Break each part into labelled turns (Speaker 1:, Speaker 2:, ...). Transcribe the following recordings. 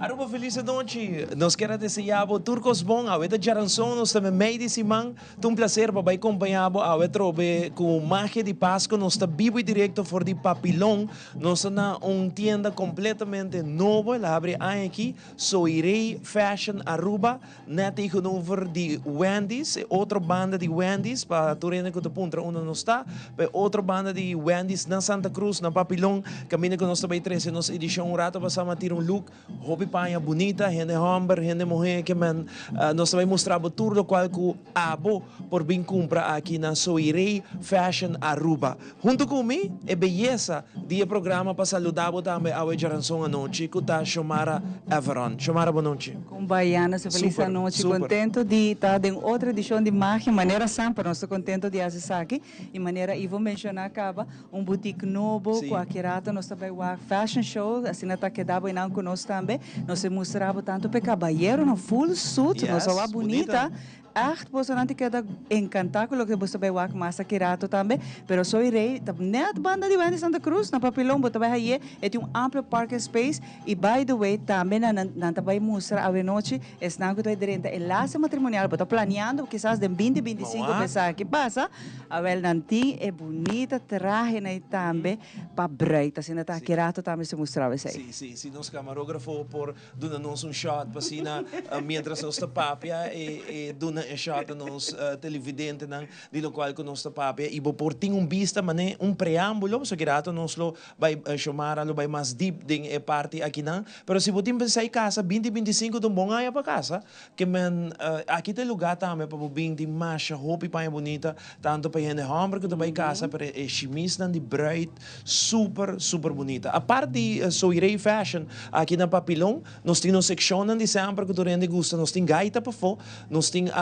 Speaker 1: Aruba feliz noite. Nós queremos desejar turcos bom, a weta jaranson, nós também meio de simang. Um prazer para acompanhar a weta com magia de Páscoa, nós está vivo e direto for de Papilão. Nós na tienda completamente nova, ela abre aqui, Soirei Fashion Aruba, net tegenover de Wendy's, outra banda de Wendy's, para turene que tu puntra onde nós está, outra banda de Wendy's na Santa Cruz, na Papilão, caminho que nós também treze, nós edição rato passamos a ter look, hobby panha bonita, gente homem, gente mulher, que man, nós também mostramos tudo qual que abo por bem compra aqui na Soirei Fashion Aruba. Junto comigo, é beleza dia programa para saludar também a Jaranson a noite, que está Xomara Everon. Xomara, boa noite.
Speaker 2: Com Baiana, se feliz a noite, contento de estar em outra edição de Magia, maneira sempre, nós estamos contentes de acessar aqui, e maneira, e vou mencionar, acaba, boutique novo, com a Kirata, nós também o fashion show, assim, está quedado não conosco também, nós mostramos tanto para cabalheiro, no full suit, nós somos bonita. Echt personante queda encantado com o que você vai ver mais Kirata também, pero sou irei, net banda de Wendy Santa Cruz, na Papilão, você vai aí, é um amplo parking space, e by the way, também não vai mostrar a noite, é não que tu dirente, é laço matrimonial, você planeando, quizás de 20, 25 pensar que passa, a ver, nanti é bonita, traje né também, para breita, assim, tá Kirata também se mostrava isso aí.
Speaker 1: Sim, nosso camarógrafo por dando-nos shot, para assim, mientras nós está papia, e dando shot nos televidente, de lo qual que nós está papia, e por ter vista, mas preâmbulo, so Kirata nós lo vai chamar, lo vai mais deep ding e parte aqui, pero se você pensar em casa, 20, 25 de bom aí para casa, que man, aqui tem lugar também para vir de marcha, roupa e bonita, tanto para gente homem que também casa, para chimis de bright, super bonita. A parte de Soirei Fashion, aqui na Papilão, nós temos uma seção de sempre que tu rende gusta, nós temos gaita para fora, nós temos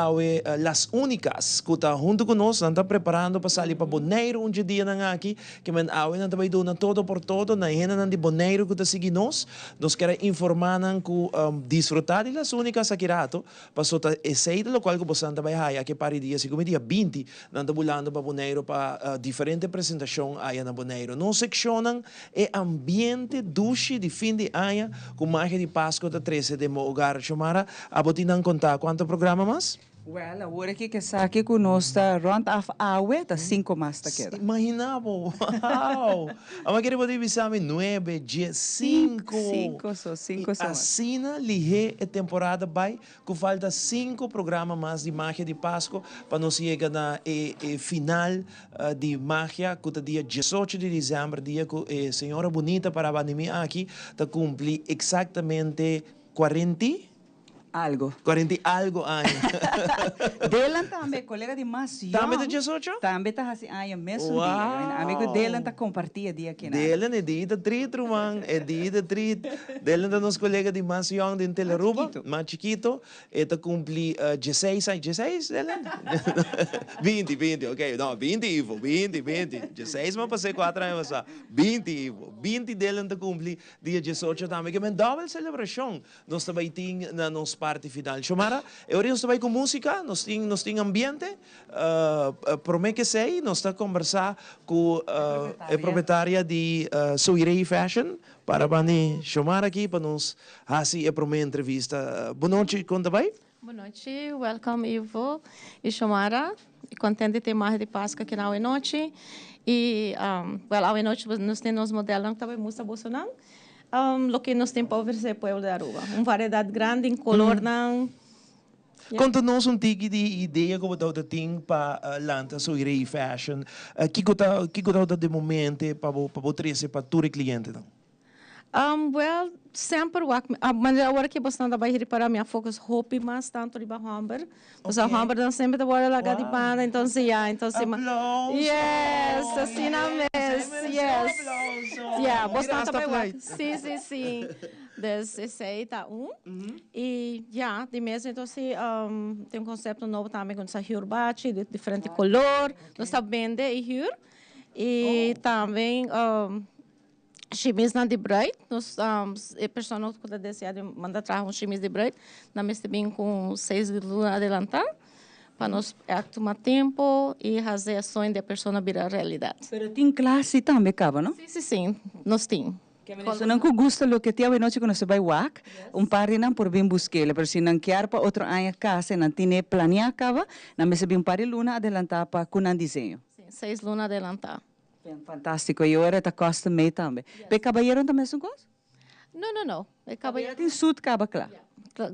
Speaker 1: las únicas que está junto conosco, está preparando para sair para Boneiro dia aqui, que man awe não também dona todo por todo, na gente de Boneiro que está seguindo nós queremos informar que desfrutar de las únicas aqui rato, para só esse do qual que você também vai aqui para dia, se como dia 20, nanda bulando para Boneiro para diferente apresentação aí na Boneiro. Nós seccionam o ambiente duche de fim de ano com magia de Páscoa da 13 de Mogar Xomara. A botina contar quanto programa mais?
Speaker 2: Well, agora aqui que está aqui conosco, round of hour, tá 5 mais tá queda.
Speaker 1: Imaginava, uau! A queria poder visar 9, 10, 5.
Speaker 2: 5 só.
Speaker 1: Assina, lihe a temporada vai, que falta 5 programas mais de magia de Páscoa, para nós chegar na final de magia, que é dia 18 de dezembro, dia que a senhora bonita para a pandemia aqui, está cumprir exatamente 40 algo anos.
Speaker 2: Delan também, colega de mais
Speaker 1: Também de 18?
Speaker 2: Também está assim, mesmo dia. Amigo Delan está compartilha dia aqui.
Speaker 1: Delan é dia de treat, Roman. É dia de treat. Delan é nosso colega de mais young de Teleruba, mais chiquito. Está cumprir 16 anos. 16, Delan? 20, ok. Não, 20, Ivo. 20. 16, mas passei 4 anos. 20, Ivo. 20 Delan está cumprir dia 18 também. Que é uma double celebração. Nós também temos na nossa parte final. Xomara, agora nós estamos com música, nós temos ambiente, promete que sei, nós estamos a conversar com a proprietária de Soirei Fashion, para a Xomara aqui, para nos fazer a primeira entrevista. Boa noite, conta vai?
Speaker 3: Boa noite, welcome Ivo e Xomara, contente de ter mais de Páscoa aqui na noite. E, a noite nós temos modelos que também música bolsonaro. Lo que nós temos para oferecer para o de Aruba. Uma variedade grande em color.
Speaker 1: Conta-nos tique de ideia que você tem para lançar Soirei Fashion. Que você de momento para trazer para todo cliente?
Speaker 3: Sempre mas agora que você não vai reparar minha focus hope mas tanto de Bahamber. Os Bahamber não sempre da hora lá de banda, então sim, então sim. Yes, assim na mesa. Yes. Yeah, você não vai. Sim. Esse aí tá e de mesmo então assim tem conceito novo também com essa hurbate de diferente color, nós está vende e também chimis de bright, nós a pessoa que deseja mandar trazer chimis de bright, nós também com 6 de luna adelantar, para nós tomar tempo e fazer a sonho da pessoa virar realidade.
Speaker 2: Mas tem classe também, acaba, não?
Speaker 3: Sim, nós temos.
Speaker 2: Que se não gusta lo que te a noite quando se vai wak, pari não por bem buscar, pero se não quer para outro ano casa, não tem planear acaba, não me se bem pari luna adelantar para com desenho.
Speaker 3: Sim, 6 lunas adelantar.
Speaker 2: Fantástico, e eu era da costa meio também. Pe cabalheiro também são coisas?
Speaker 3: Não. É
Speaker 2: Cabalheiro tem sud caba claro.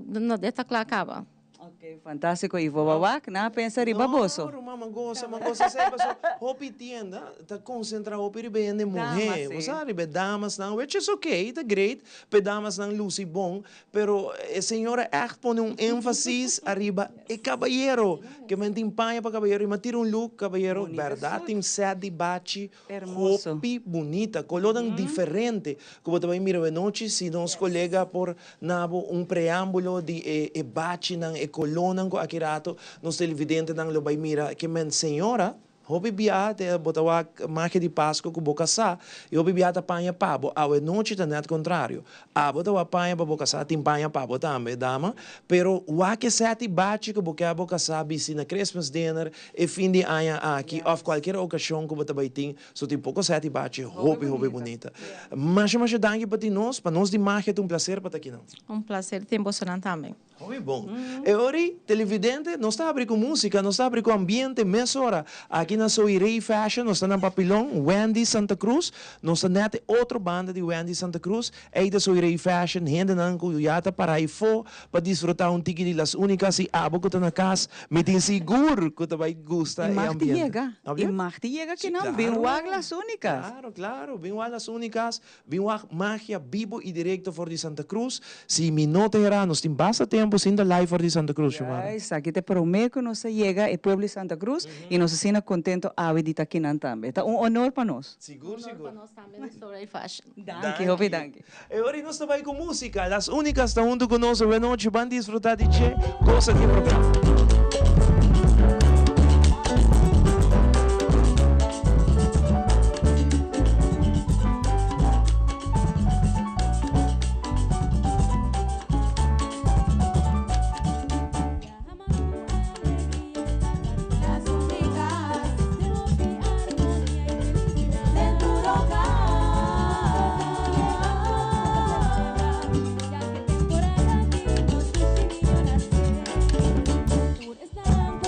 Speaker 3: Não, desta claro acaba.
Speaker 2: Ok, fantástico. E vou wak, na pensa riba boso.
Speaker 1: Claro, mangosa, saiba so, hopi tienda, ta concentra hopi ribe ende morrer. Você ribe damas não, which is okay, tá great, pe damas não lucy bom, pero a senhora echt põe ênfasis arriba e caballero, que men tem panha para caballero, e matira look caballero, verdade, tem set de bachi, hopi bonita, color diferente, como também mira de noite, se nos colega por nabo preâmbulo de bachi ng kolonang ko akirato nos televidente nang lobay mira que men senhora hobi biate botawak marca de Páscoa com boca sa e hobi biata panha pabo ao noite tá net contrário a botawa panha para boca sa tem panha pabo também dama pero wa que sete bate com boca sa bisi na Christmas dinner e fim de ano aqui of qualquer ocasião que botabai tem so tem pouco sete bate hobi bonita mas danke para nós de marca é prazer para aqui não
Speaker 3: Prazer ter você também.
Speaker 1: Muito bom. E ora, televidente, nós estamos abrindo com música, nós estamos abrindo com ambiente, mesora. Aqui na Soirei Fashion, nós estamos na Papilão, Wendy Santa Cruz. Nós estamos na outra banda de Wendy Santa Cruz. E da Soirei Fashion, gente não cuidata para ir fora, para desfrutar ticket de las únicas e abo que está na casa. Me tem seguro que você vai gostar do ambiente.
Speaker 2: E Marti chega que não, bem las únicas.
Speaker 1: Claro, bem las únicas. Bem magia vivo e direto for de Santa Cruz. Se me não terá, nós temos bastante tempo siendo live for de Santa Cruz,
Speaker 2: aqui te prometo que nós chega e pueblo de Santa Cruz e nós sinta contento a vir aqui também. Tá honor para nós.
Speaker 1: Seguro.
Speaker 3: Para nós também de Soirei Fashion.
Speaker 2: Danke.
Speaker 1: E agora nós estamos com música. As únicas estão junto conosco. Boa noite, vão desfrutar de che. Gosta de programa.
Speaker 4: Están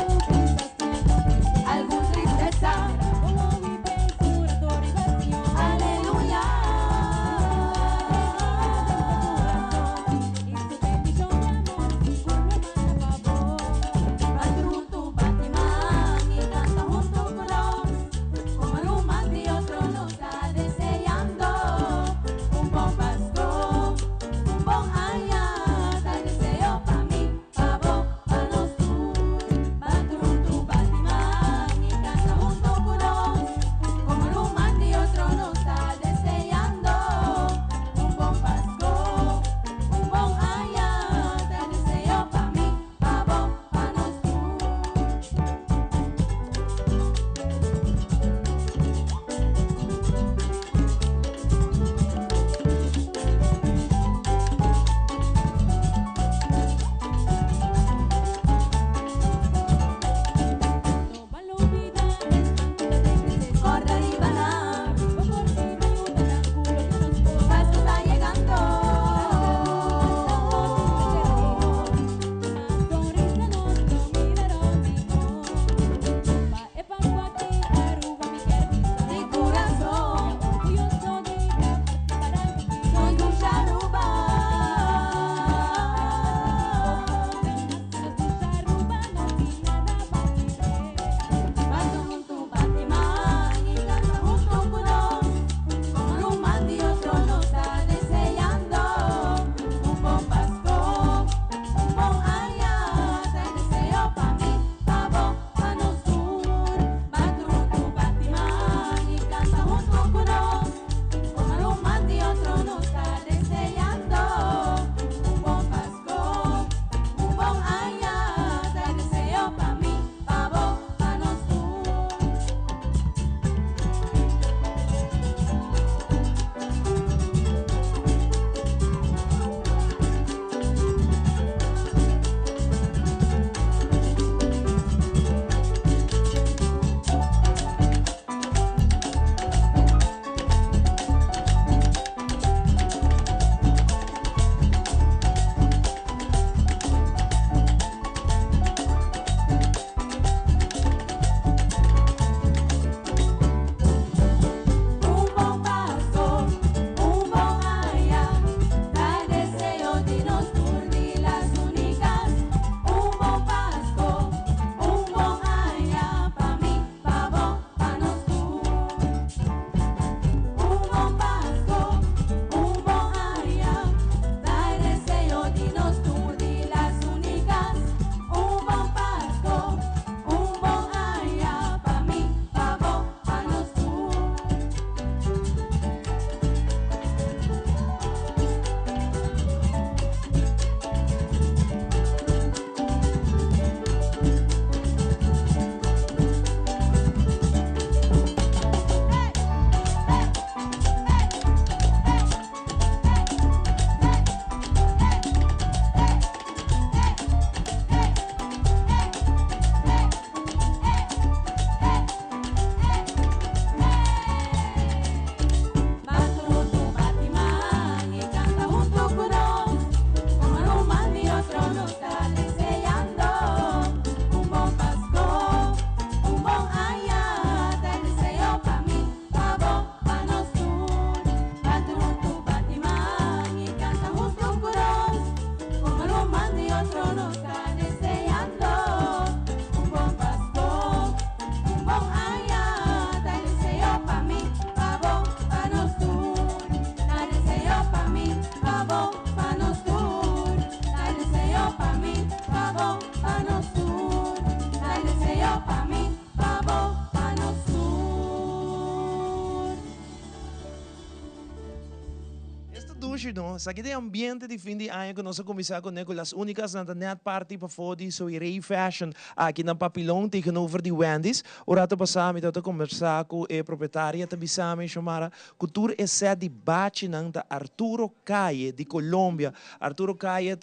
Speaker 1: hoje, não, sabe que ambiente de fim de ano que nós começamos com as únicas na net party para fora so Ray Fashion aqui na Papilão tegenover de Wendy's. O rato passado eu tô conversar com a proprietária da Bissame chamada cultura é sede bate da Arturo Calle de Colômbia. Arturo Calle é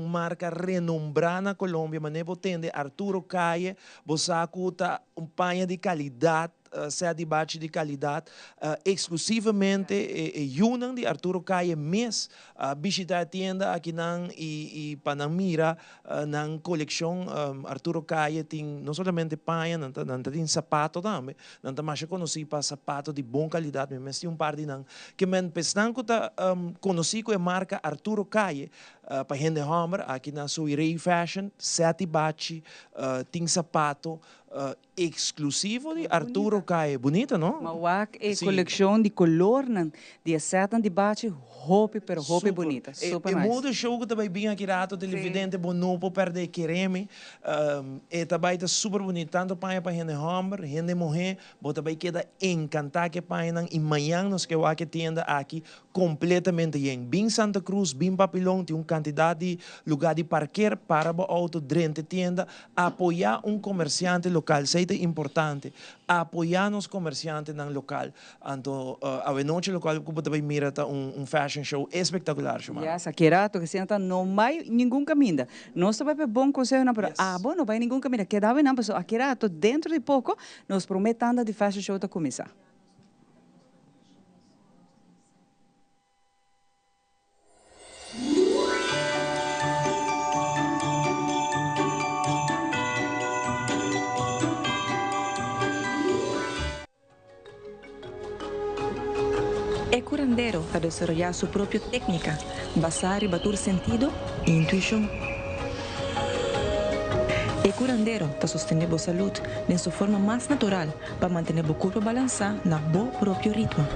Speaker 1: marca renombrada na Colômbia, mas nem potente. Arturo Calle, você tá panha de qualidade. Sede bate de qualidade, exclusivamente Yunan de Arturo Calle mês, visitar a tienda aqui e Panamira, na coleção Arturo Calle tem não somente panha, não tem sapato também, não tem mais conhecido para sapato de boa qualidade, mas tem par de não, que men pensando que conheci com a marca Arturo Calle, para gente Hammer, aqui na Ray Fashion, sete bate, tem sapato, exclusivo de Arturo Calle. Bonita, não?
Speaker 2: Mauac é coleção de color, de sete de bate, roupa, pero roupa bonita. Super nice.
Speaker 1: E muito show que também bem aqui rato, televidente, bom para perder quereme. E também tá super bonito, tanto para gente homem, gente mulher, mas também queda encantar que para e amanhã nós que vai que tienda aqui completamente em bem Santa Cruz, bem Papilão, tem quantidade de lugar de parquear para o auto dentro da tienda, apoiar comerciante local, isso é importante, apoiar os comerciantes no local. Então, a noite local, como também mira fashion show espetacular, chama.
Speaker 2: Yes, aqui rato que senta não vai nenhum caminho. Nós vai para bom conselho não, pero bom, não vai nenhum caminho. Quedava não, pessoal. Aqui rato dentro de pouco nós prometendo de fashion show tá começar.
Speaker 4: El curandero a desarrollar su propia técnica, basada en batur sentido e intuición. El curandero está sosteniendo salud en su forma más natural para mantener el cuerpo balanceado en su propio ritmo.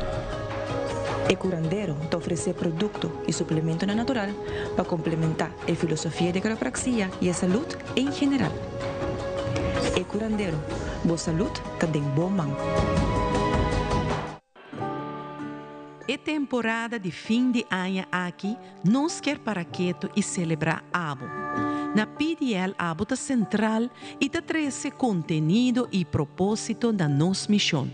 Speaker 4: El curandero te ofrece productos y suplementos natural para complementar la filosofía de quiropraxia y la salud en general. El curandero, boa salud está en boa mão.
Speaker 5: É temporada de fim de ano aqui, nós quer para quieto e celebrar Abo. Na PDL Abo está central e está traz contenido e propósito da nossa missão.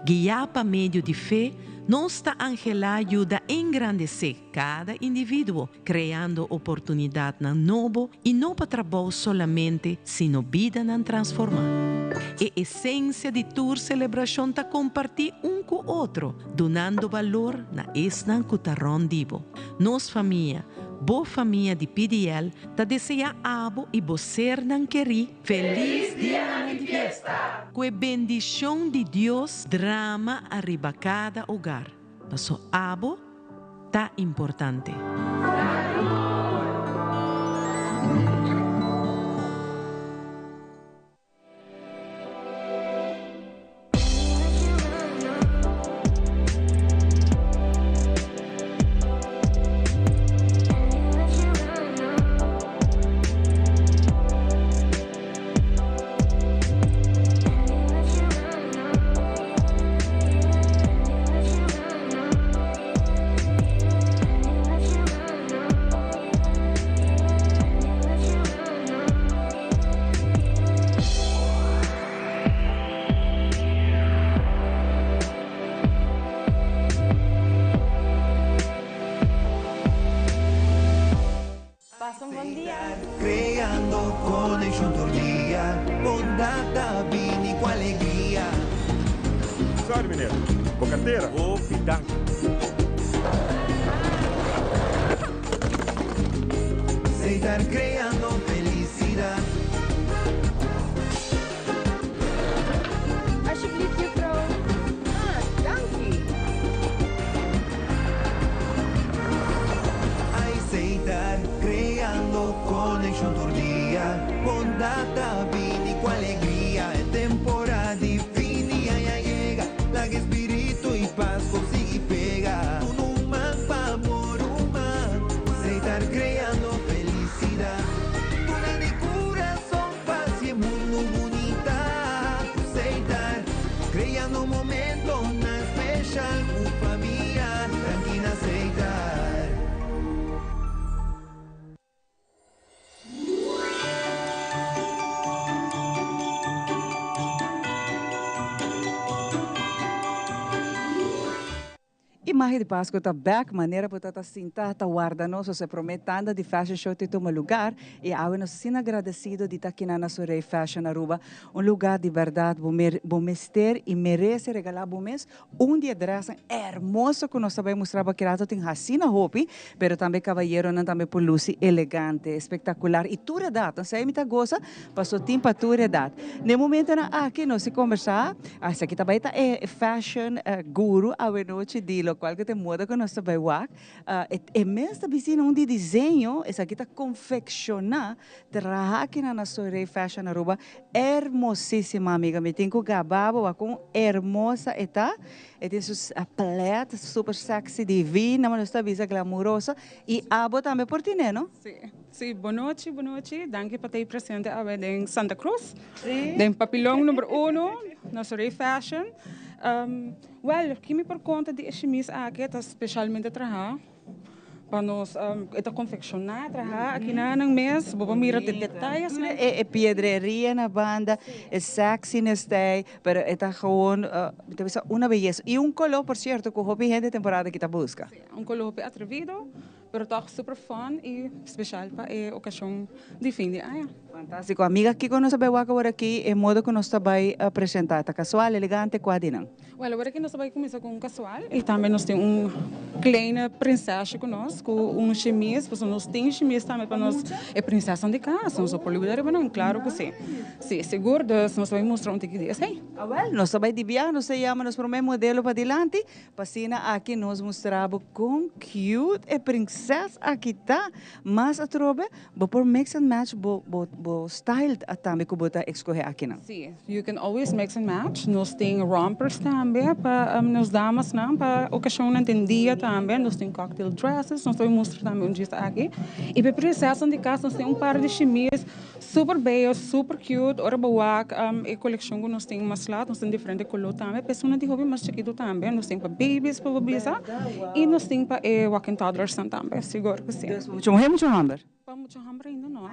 Speaker 5: Guiar para meio de fé, nossa Angela ajuda a engrandecer cada indivíduo, criando oportunidade na novo e não para trabalho solamente, sino vida na transformar. A essência de tour celebração está compartir com o outro, donando valor na esnan cutarrón divo. Nos família, boa família de PDL, está deseja abo e você não queri feliz dia de festa. Com a bendição de Deus, drama arriba cada hogar. Passo abo tá importante.
Speaker 6: Creando conexión todo día, bondade, vini com alegria.
Speaker 7: Sorry, mineiro. Com carteira? Ô, pitão.
Speaker 6: Sei estar creando felicidade.
Speaker 8: Alsjeblieft, juffrouw. Dank u.
Speaker 6: Ai, sei estar creando conexión todo día, bondade, vini com alegria. É temporada de fim de ano llega, la que espírito e paz consigo pegar. Un man pa amor humano, sei estar creando felicidade. Cura de coração, paz e mundo bonita. Sei estar creando momento na especial, com família tranquila, sei estar.
Speaker 2: mahi de Páscoa tá back, maneira para tá sinta, tá guarda nós, se prometanda de fashion show te toma lugar e ao nos sin agradecido de tá aqui na Sorei Fashion Aruba, lugar de verdade, bom mester e merece regalar bom mês, dia de raça hermoso que nós também mostrava que rato tem racina hopi, pero também cavalheiro não também por luce elegante, espetacular e tura data, não sei me tá gosta, passou tempo para tura data. No momento na aqui nós se conversar, essa aqui também tá fashion guru a noite de local que tem moda que nós também wak, é mesmo da piscina de desenho, essa aqui tá confeccionar, trabalhar aqui na Sorei Fashion Aruba, hermosíssima amiga, me tenho gababo, com hermosa eta, é a paleta super sexy, divina, mas está visa glamourosa e abo também por ti, não?
Speaker 9: Sim, boa noite, danke por ter presente em Santa Cruz, em papilhão número 1, na Sorei Fashion. Well, que me por conta de chemise aqui, está especialmente trabalhar para nós, confeccionar, trabalhar aqui na mês, vamos mirar de detalhes.
Speaker 2: É pedreria na banda, é sexiness day, pero está gewoon, uma beleza. E color, por certo, que o gente temporada que está busca.
Speaker 9: Color atrevido, pero toch super fun e especial para a ocasião de fim de ano.
Speaker 2: Fantástico. Amiga, aqui que nós vamos agora aqui, é modo que nós vai apresentar. Está casual, elegante, quadrinho.
Speaker 9: Well, agora aqui nós vamos começar com casual e também nós temos kleine prinsesje conosco, com chemise, porque nós temos chemise também para nós, é princesa de casa, nós podemos olhar para claro que sim. Sim, seguro, nós vamos mostrar que é assim.
Speaker 2: Ah, well, nós vamos diviar, nós chama nos primeiro modelo para dilante, para aqui nós mostramos com cute e princesa aqui está, mas a trobe, por mix and match, bo style também que bota escolher aqui não.
Speaker 9: Sim, you can always mix and match. Nós temos rompers também para nós damas não, para ocasião de dia também. Nós temos cocktail dresses, nós vamos mostrar também dia aqui. E para princesa de casa nós temos par de chemises super belos, super cute. Ora bawak, a coleção que nós temos mais lá, nós temos diferentes cores também. Pessoas de hobby mais chiquito também. Nós temos para babies, para bebisa, e nós temos para walking toddlers também. Seguro que sim.
Speaker 2: Muito mulher, muito hammer.
Speaker 9: Para muito hammer ainda não.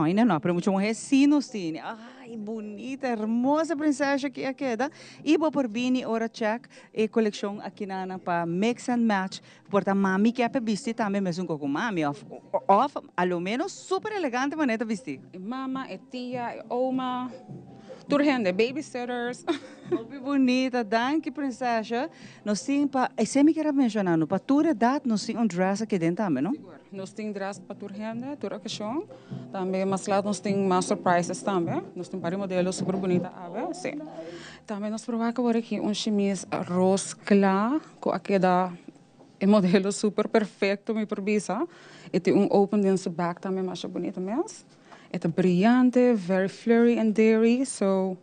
Speaker 2: Ainda não, pero mucho mulher sim nos tem. Ai, bonita, hermosa princesa que é queda. E vou por bini ora check a coleção aqui na para mix and match. Porta mami que é para vestir também mesmo com mami off, ao menos super elegante maneira de vestir.
Speaker 9: Mama, tia, oma, turhende, babysitters.
Speaker 2: Muito bonita, danke princesa. Nós temos para, me quero mencionar, para toda idade nós temos dress aqui dentro também, não?
Speaker 9: Nós temos dress para turhende, toda ocasião. Também, mas lá nós temos mais surprises também. Nós temos para modelos super bonita, sim. Também nós provamos agora aqui chemise rose claro, com aquela modelo super perfeito, me provisa. E tem open dentro do back também mais bonito mesmo. É brilhante, very flirty and dairy, so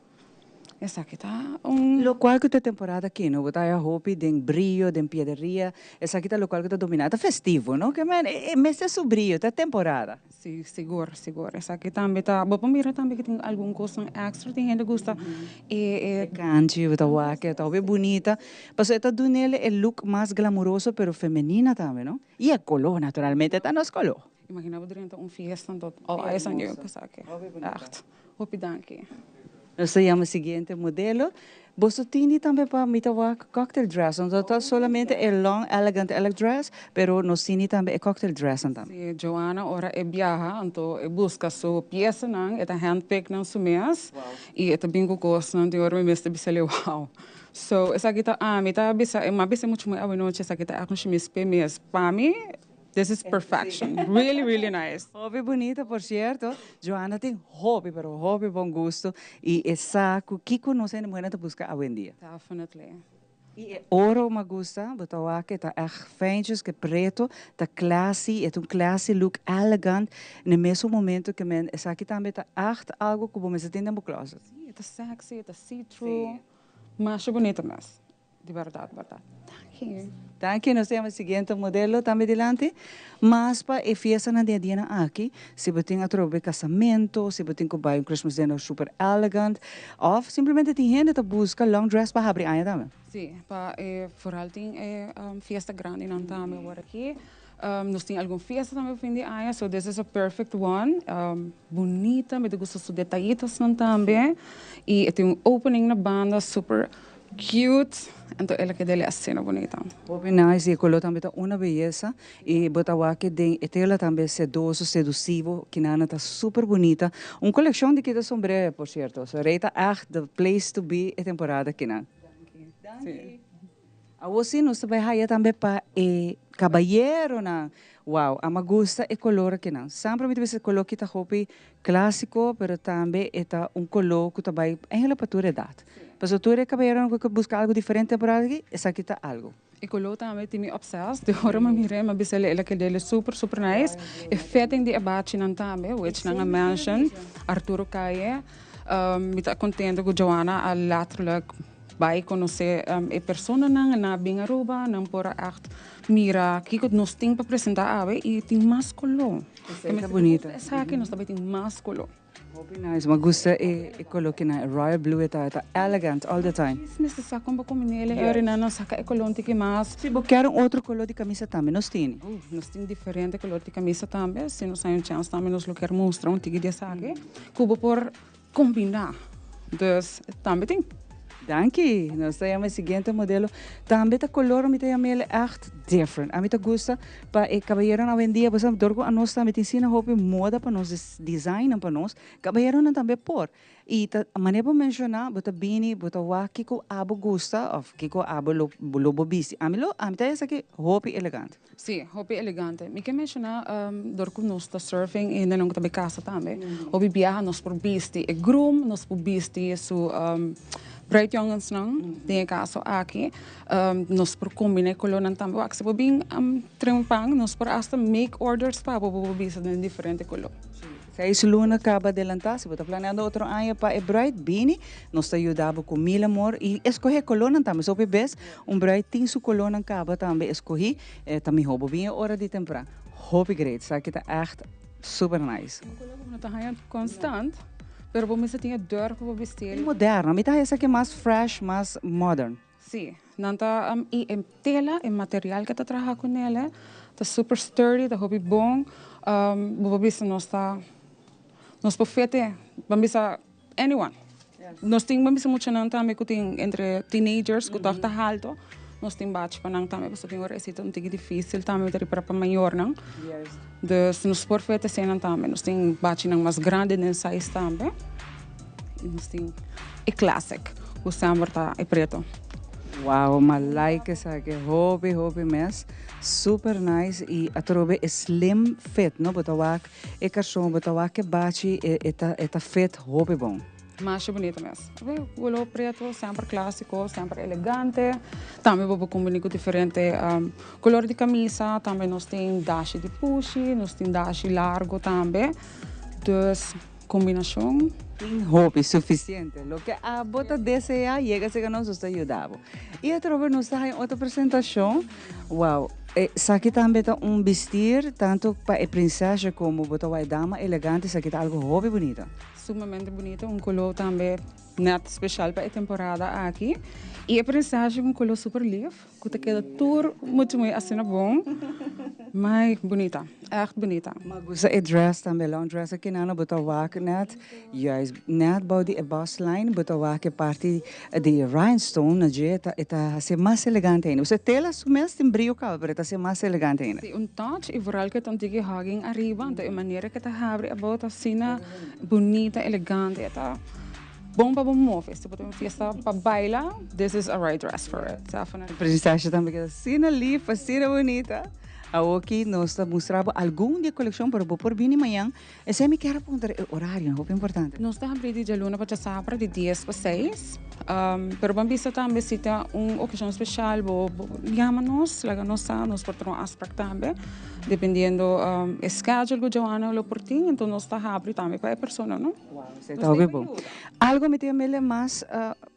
Speaker 9: essa aqui tá
Speaker 2: Lo qual que a temporada aqui, não? Botar a roupa de brilho, de piedreria, essa aqui tá lo qual que tá dominada, festivo, não? Que é mês de brilho, tá temporada.
Speaker 9: Sim, seguro. Essa aqui também tá, vou mira também que tem algum coisa extra, tem gente que gosta.
Speaker 2: Canchi, tá waque, tá bem bonita. Mas esta do nele é look mais glamouroso, pero feminina também, não? E a color, naturalmente, tá nos color.
Speaker 9: Imagina durante fiesta tot al eyes on you, kasake. Echt. Hopi danke.
Speaker 2: Nós temos o seguinte modelo. Você tem também para mitawa cocktail dress. Não está solamente long elegant dress, pero nós temos também cocktail dress também.
Speaker 9: Sim, Joana ora viaja, então busca sua peça não, é handpick não sumias e é bingo cost não tem ora me mesta bisele wow. So essa aqui tá mita bisa muito muito a noite essa aqui tá com chemise PMS para mim. This is perfection. Really, really nice.
Speaker 2: Hobby bonita, por certo. Joana tem hobby, pero hobby bom gosto. E essa que conhece não é buscar hoje em dia.
Speaker 9: Definitely.
Speaker 2: E ouro me gusta, botou aqui, tá echt feintjes, que preto, tá classy, é classy look, elegant. No mesmo momento que essa aqui também tá echt algo que você tem no closet.
Speaker 9: Sim, é sexy, é see-through. Mas é bonito mesmo. De verdade.
Speaker 2: Danke, nós temos o seguinte modelo também delante, mas para a festa na dia aqui, se você tem a trocar casamento, se você tem que comprar Christmas dinner super elegant, ou simplesmente tem gente que busca long dress para abrir aí também.
Speaker 9: Sim, para vooral tem festa grande não também agora aqui. Nós temos alguma festa também fim de ano, so this is a perfect one. Bonita, me gusta os detalhitos não também. E tem opening na banda super cute. Então ela que dele assim bonita.
Speaker 2: Hopi nice, e color também tá uma beleza. E botawa que tem, ela também sedoso, seduzivo, que nana tá super bonita. Uma coleção de kita sombrero, por certo. So reita echt the place to be a temporada que nan. Danke. A você nós também haya também para caballero na. Wow, a me gusta e color que não. Sempre me tivesse color que tá hopi clássico, pero também é color que tá bem em relação à tua idade. Mas a tua caballero não quer buscar algo diferente para aqui, essa aqui tá algo.
Speaker 9: E color também tem me obsessed. De hora me mirei, mas bisele ela que dele super nice. E fitting de abate nan também, which nanga mansion, Arturo Calle. Me tá contente com Joana a laterlijk bij conhecer a pessoa na Bingaruba, não por echt mira, que nós temos para apresentar e tem mais color.
Speaker 2: É bonita.
Speaker 9: Essa aqui nós também tem mais color.
Speaker 2: Nice, me gusta e color que na royal blue tá elegant all the time.
Speaker 9: Nesse saco um pouco menele, era na saca color que mais.
Speaker 2: Se você quer outro color de camisa também, nós temos.
Speaker 9: Nós temos diferente color de camisa também. Se nós temos chance também nós quer mostrar tige de saque, cubo por combinar. Dus também tem.
Speaker 2: Danke. Nós temos o seguinte modelo. Também o color me tem echt different. A mim gusta para o caballero na vendia, por exemplo, dorgo a nós também ensina hopi moda para nós, design para nós. Caballero não também por. E a maneira para mencionar, bota bini, bota wa kiko abo gusta, of kiko abo lobo bisi. A mim tá essa aqui hopi elegante.
Speaker 9: Sim, hopi elegante. Me quer mencionar dorgo nós tá surfing e não também casa também. Hopi viaja nós por bisti, e groom nós por bisti su Bright jongens não, tem caso aqui, nós por combinar color não também, se for bem trempang, nós por hasta make orders para bisa de diferente color.
Speaker 2: Se luna acaba de lançar, se você está planeando outro ano para o Bright Beanie, nós te ajudamos com mil amor e escolher color não também, só para ver, Bright tem seu color não acaba também escolher, também roubo bem a hora de temporada, hope great, sabe que está echt super nice.
Speaker 9: O color não está constante. Pero você tinha dor para vestir.
Speaker 2: É moderno, a mim tá essa aqui mais fresh, mais modern.
Speaker 9: Sim, nanta e tela, e material que tá trabalhando com ela, tá super sturdy, tá hobby bom. Você nós perfeito, vamos anyone. Nós temos muito não também que tem entre teenagers que tá alto. Nós temos bate para não também, porque tem hora esse tão difícil também para maior não. Dus nos perfeito cena também, nós temos bate não mais grande nem size também. E nós temos e classic, o sambar tá é preto.
Speaker 2: Wow, mas like essa aqui, hobby mes, super nice e a trobe slim fit, não botawak, e cachorro botawak que bate eta fit hobby bom.
Speaker 9: Mais bonita mesmo. O color preto, sempre clássico, sempre elegante. Também vou combinar com diferente color de camisa. Também nós temos dashi de pushi, nós temos dashi largo também. Dus, combinação.
Speaker 2: Hobby suficiente. Lo que a bota desea, chega a ser que nós está ajudando. E a trobe nós está em outra apresentação. Wow. Aqui também está vestir, tanto para a princesa como para a dama elegante. Aqui está algo hobby bonito.
Speaker 9: Sumamente bonito, color também net especial para a temporada aqui. E a princesa color super lief, que queda tudo muito assim bom. Mas bonita, echt bonita.
Speaker 2: Mas gusta e dress também, long dress aqui não, botar wak net, juist net body a boss line, botar wak parte de rhinestone, na dieta, está ser mais elegante ainda. Você tela sumes tem brilho cá, mas está ser mais elegante ainda.
Speaker 9: Sim, touch e vooral que tige hugging arriba, então a maneira que está abre a bota assim bonita, elegante, está bom para bom move. Se você fiesta para bailar, this is a right dress for it.
Speaker 2: A princesa também que assim ali, assim bonita. Aqui nós mostramos algum de coleção para por bem amanhã. Esse me quer apontar o horário, é importante.
Speaker 9: Nós estamos abrindo de luna para sábado de 10 para 6. Pero vamos visitar também se tem ocasião especial, chama-nos, nós portamos aspecto também, dependendo do schedule que Joana olhou por ti, então nós estamos abrindo também para a pessoa, não?
Speaker 2: Está bom. Algo me tem mais,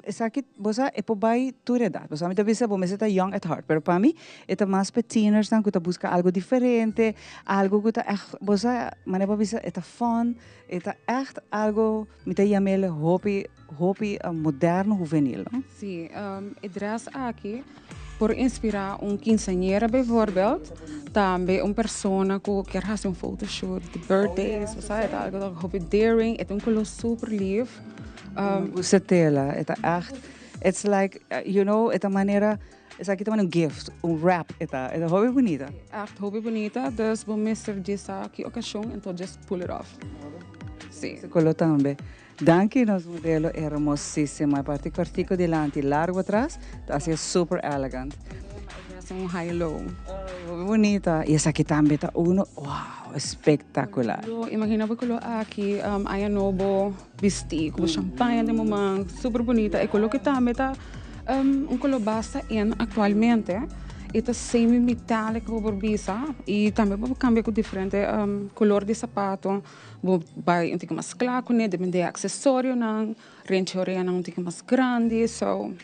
Speaker 2: essa aqui, você é para baixo tua idade. Você me diz, você está young at heart, pero para mim, é mais para teenagers, que está buscando algo diferente, algo que está, você, maneira para dizer, é fun, é echt algo, me tem hobby moderno juvenil, não?
Speaker 9: Sim, o dress aqui, por inspirar quinceañera, bijvoorbeeld, também pessoa que quer fazer photoshoot de birthdays, você é algo hobby daring, é color super lief.
Speaker 2: Você tela, é echt It's like, you know, esta manera, is aqui também gift, wrap, esta hobby bonita.
Speaker 9: Echt hobby bonita, dus we missen essa que ocasião, então just pull it off. Sim.
Speaker 2: Se colou também. Danke, nosso modelo é hermosíssimo. A parte cortico delante, largo atrás, tá assim super elegant.
Speaker 9: É um high-low.
Speaker 2: Hobby bonita. E essa aqui também tá uno, wow, espetacular.
Speaker 9: Imagina que colo aqui, aí novo vestido, com champanhe de momento, super bonita. E colo que também tá colo basta em atualmente. Esta semi-metálica borbisa e também vou cambiar com diferente color de sapato. Vou vai um pouco mais claro, né? Depende do acessório, não. Range oreia não um pouco mais grande, so.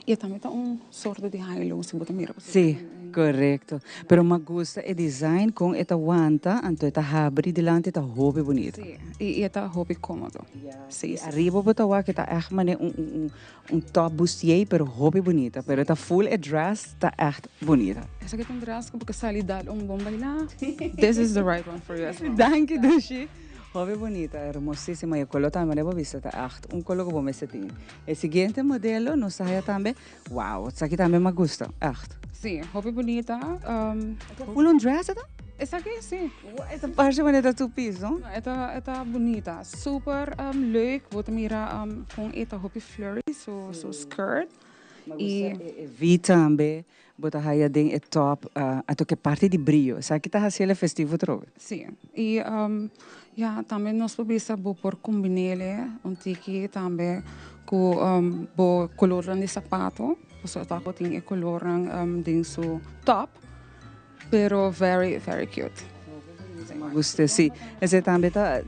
Speaker 9: E também tá sorte de high-low, se você mira.
Speaker 2: Sim, correto. Pero me gusta o design com esta wanta, então esta abre delante, esta hobby bonita.
Speaker 9: Sim, e esta hobby cômodo.
Speaker 2: Sim, arriba bota wa que tá echt top bustier, pero hobby bonita. Pero esta full dress tá echt bonita.
Speaker 9: Essa aqui tem dress porque sali dal bom bailar. This is the right one for you as well.
Speaker 2: Thank you, Dushi. Hobby bonita, hermosísima. E o color também é bonita, tá echt. Color que vamos ter. O seguinte modelo, nos sai também. Wow, essa aqui também me gusta, echt.
Speaker 9: Sim, hobby bonita.
Speaker 2: Full dress, tá?
Speaker 9: Essa aqui, sim.
Speaker 2: Essa parte bonita do piso, não?
Speaker 9: Esta bonita, super leuk. Você mira com esta hobby flurry, so skirt.
Speaker 2: E vi também, botar aí dentro o top, até que parte de brilho. Sabe que tá assim festivo trovo?
Speaker 9: Sim. E ja, também nós podemos por combinar tiki também com o color de sapato. Você tá botando o color de seu top. Pero very, very cute.
Speaker 2: Gostei, sim. Esse também tá,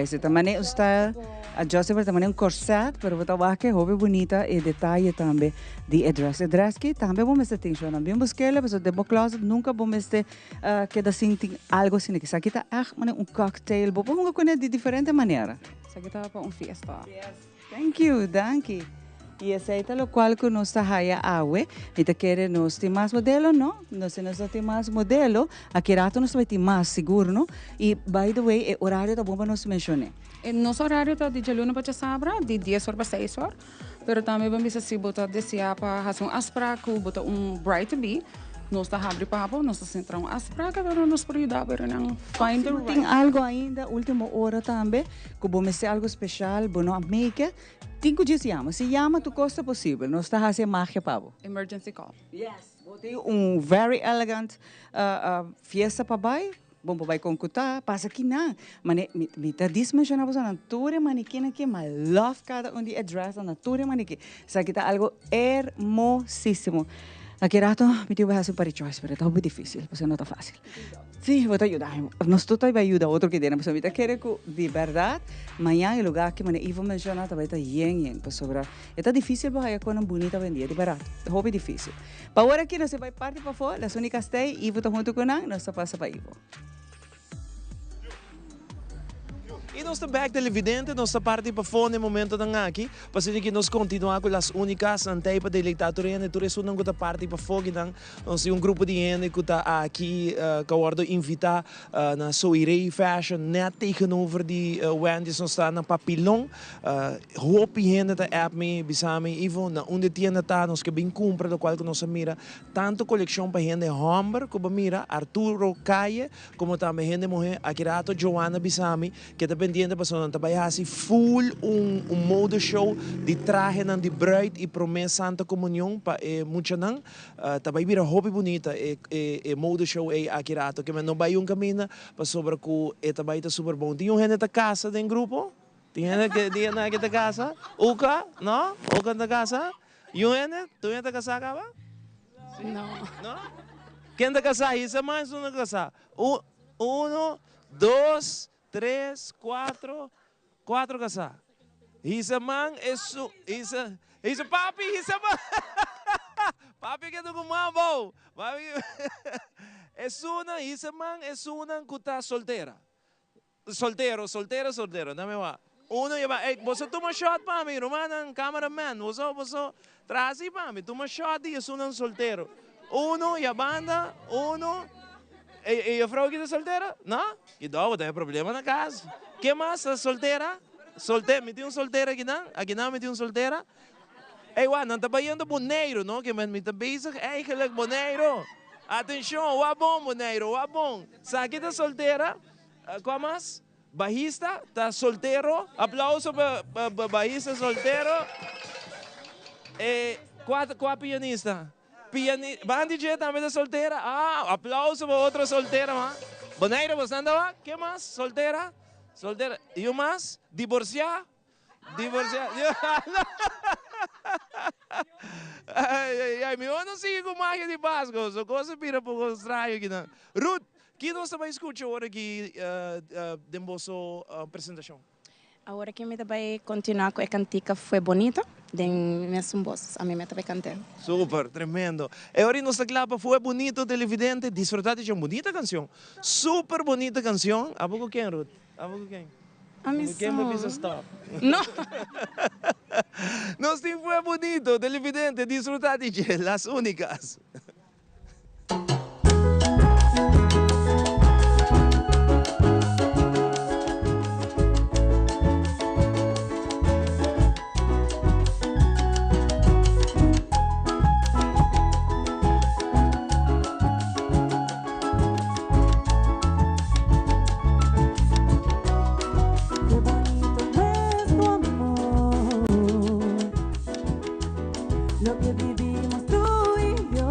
Speaker 2: esse também é um style, adjustable também é um corset, pero vou tavar que hobby bonita e detalhe também de dress. Dress que também vamos ter atenção, não bem buscar, mas o demo closet nunca vamos ter que da assim algo assim que isso aqui tá um cocktail, vou pôr com ele de diferente maneira.
Speaker 9: Isso aqui tá para fiesta.
Speaker 2: Yes. Thank you, danke. E esse é o qual que nós está aí awe, e te quer nós ter mais modelo, não? Nós não ter mais modelo, aqui rato nós vai ter mais seguro, não? E by the way, o horário tá bom para nós mencionar.
Speaker 9: Nosso horário tá de luna para sábado, de 10 horas para 6 horas, pero também vamos se botar desejar para fazer aspra, botar bright to be. Nós está abrindo para nós está centrando aspra, pero nós por ajudar para não find the right.
Speaker 2: Tem algo ainda, última hora também, que vamos ser algo especial, bueno, make. 5 dias se chama tu costa possível. Nós está fazendo magia para você.
Speaker 9: Emergency call.
Speaker 2: Yes. Tem very elegant fiesta para baixo. Bom para baixo com cuta, passa aqui não. Mas me tá dimensionado a natura manequim aqui, mas love cada de address a natura manequim. Isso aqui tá algo hermosíssimo. Aqui rato me tive que fazer para choice, mas tá muito difícil, porque não tá fácil. Sim, vou te ajudar. Nós todos vai ajudar outro que tem, mas eu quero que de verdade, amanhã o lugar que eu vou mencionar vai estar yen, sobre. É difícil para ir com uma bonita vendia, de verdade. Hobby difícil. Para agora aqui nós vai partir para fora, as únicas stay, e vou estar junto com nós, nós passa para Ivo.
Speaker 1: E nós estamos back televidente, nós estamos parte para fone momento da aqui, para que nós continuar com as únicas antei para delectadoria, e tudo isso não está parte para fone, nós temos grupo de gente que está aqui, que eu invitar na Soiree Fashion, net tegenover die Wendy's, nós está na Papillon, hoop gente da app me, bisame, Ivo, na onde tienda tá, nós que bem compra, do qual que nós mira, tanto coleção para gente Humber, como mira, Arturo Calle, como também gente mulher, aqui rato Joana Bisami, que dependiente para nós trabalhar full mode show de traje de bruid e promessa Santa Comunhão para muito não também vira hobby bonita mode show aqui rato que não vai caminho para sobre que é também tá super bom. Tem gente da casa dentro grupo? Tem gente que dia na da casa? Uka? Não? Uka da casa? Gente? Tu gente da casa acaba?
Speaker 9: Não.
Speaker 1: Não? Quem da casa? Isso é mais uma casa. 1, 2, 3, 4 casas. Isa man, isa papi, isa man. Papi que tu kumambo. Papi. Isa man, una que está soltera. Soltero. Dame va. Uno lleva, você toma shot para mí, romana, cameraman. Você traz aí para mí, toma shot e é um solteiro. Uno, e a banda, uno. E a vrouw que está solteira? Não? E dá, tem problema na casa. Que mais? Solteira? Me tem solteira aqui não? Aqui não me tem solteira? Hey, Juan, não está bayando boneiro, não? Que me está bezig eigenlijk boneiro. Atenção, wa bom boneiro, wa bom. Saki está solteira? Qual mais? Bajista, está solteiro? Aplauso para bajista solteiro. Qual pianista? Van DJ também está solteira? Ah, aplauso para outra solteira, man. Boneiro, você anda lá? Que mais? Solteira? Solteira. E o mais? Divorciar? Divorciar. Ai, meu, não sigo com máquina de Pasco. Só coisa pira por estranho aqui, não. Ruth, que nós também escutamos agora aqui de nossa apresentação?
Speaker 10: Agora que me vai continuar com a cantica foi bonita, de mesmo voz, a mim me vai cantar.
Speaker 1: Super, tremendo. E agora nossa clapa foi bonito, televidente, disfrutar de uma bonita canção. Super bonita canção. A pouco quem, Ruth? A pouco quem?
Speaker 10: A mim
Speaker 1: quem me fez stop?
Speaker 10: Não.
Speaker 1: Nosso tempo foi bonito, televidente, disfrutar de las únicas.
Speaker 11: Lo que vivimos tú y yo.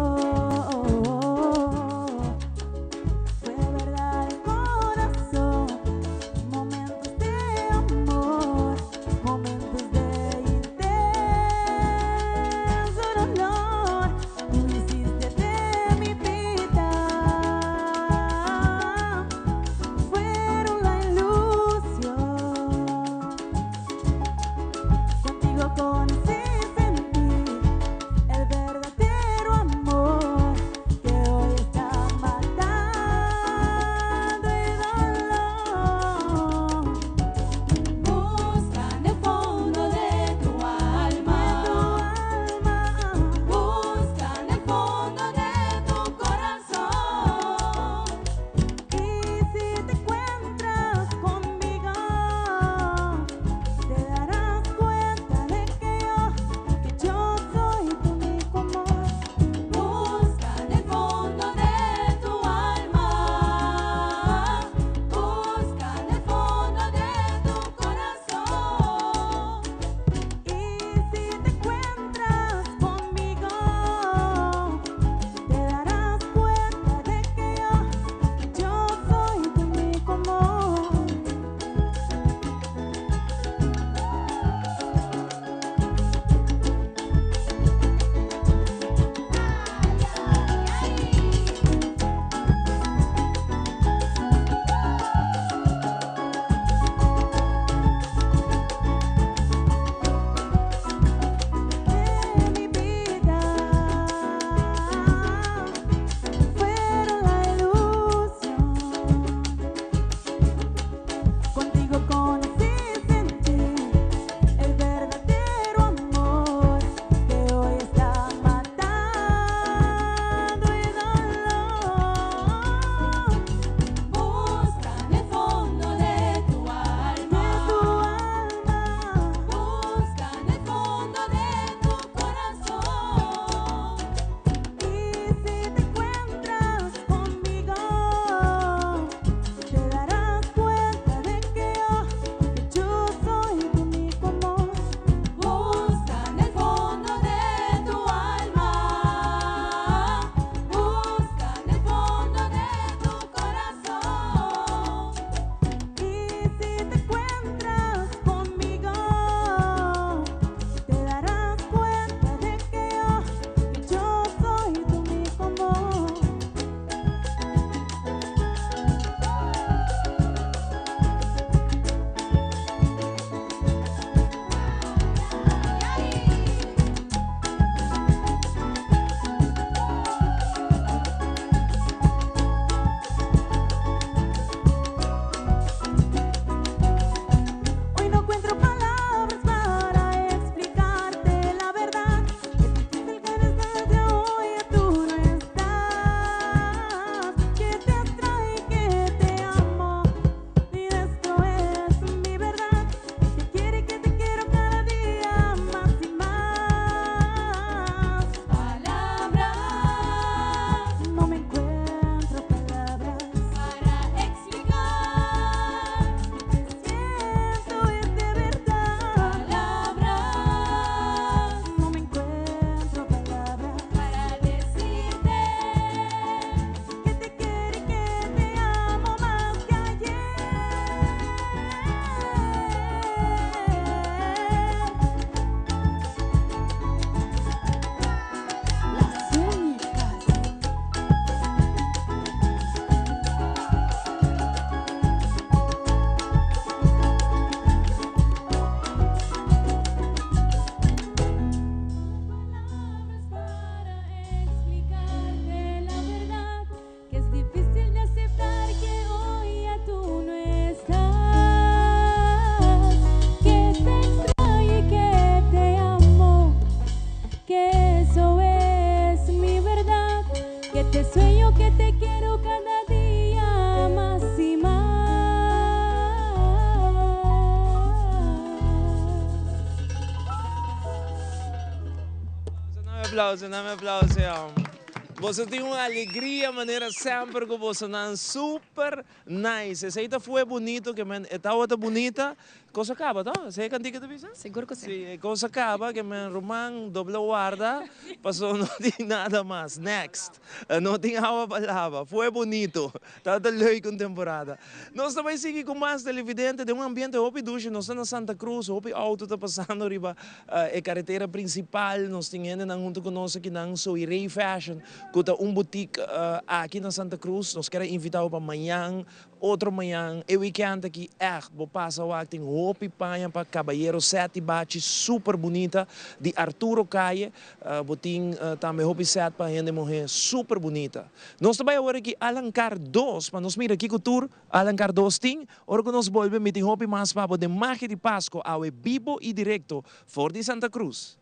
Speaker 11: Te sueño que te quiero cada día más y más.
Speaker 1: Dame aplauso. Você tem uma alegria, maneira sempre que você não super nice. Essa aí foi bonito, que esta outra bonita. Coisa acaba, tá? Você é cantiga de visa?
Speaker 10: Seguro que sim.
Speaker 1: Sim, coisa acaba, que meu romão doble guarda, passou, não tem nada mais. Next. Não tem água para lavar. Foi bonito. Tá leuk com temporada. Nós também seguimos com mais televidente de um ambiente hopi duche. Nós estamos na Santa Cruz, hopi auto está passando riba a carretera principal. Nós temos ainda junto conosco aqui na Soirei Fashion, que é boutique aqui na Santa Cruz. Nós queremos invitar para amanhã, outro amanhã, e weekend aqui, vou passar o acting hopi panha para Caballero 7 bate super bonita de Arturo Calle, botin também hopi 7 para gente morrer super bonita. Nós também agora aqui Alencar 2, para nós mirar aqui cultura Alencar 2 tem, agora que nós volvemos meeting hopi mais para de magia de Páscoa ao vivo e direto for de Santa Cruz.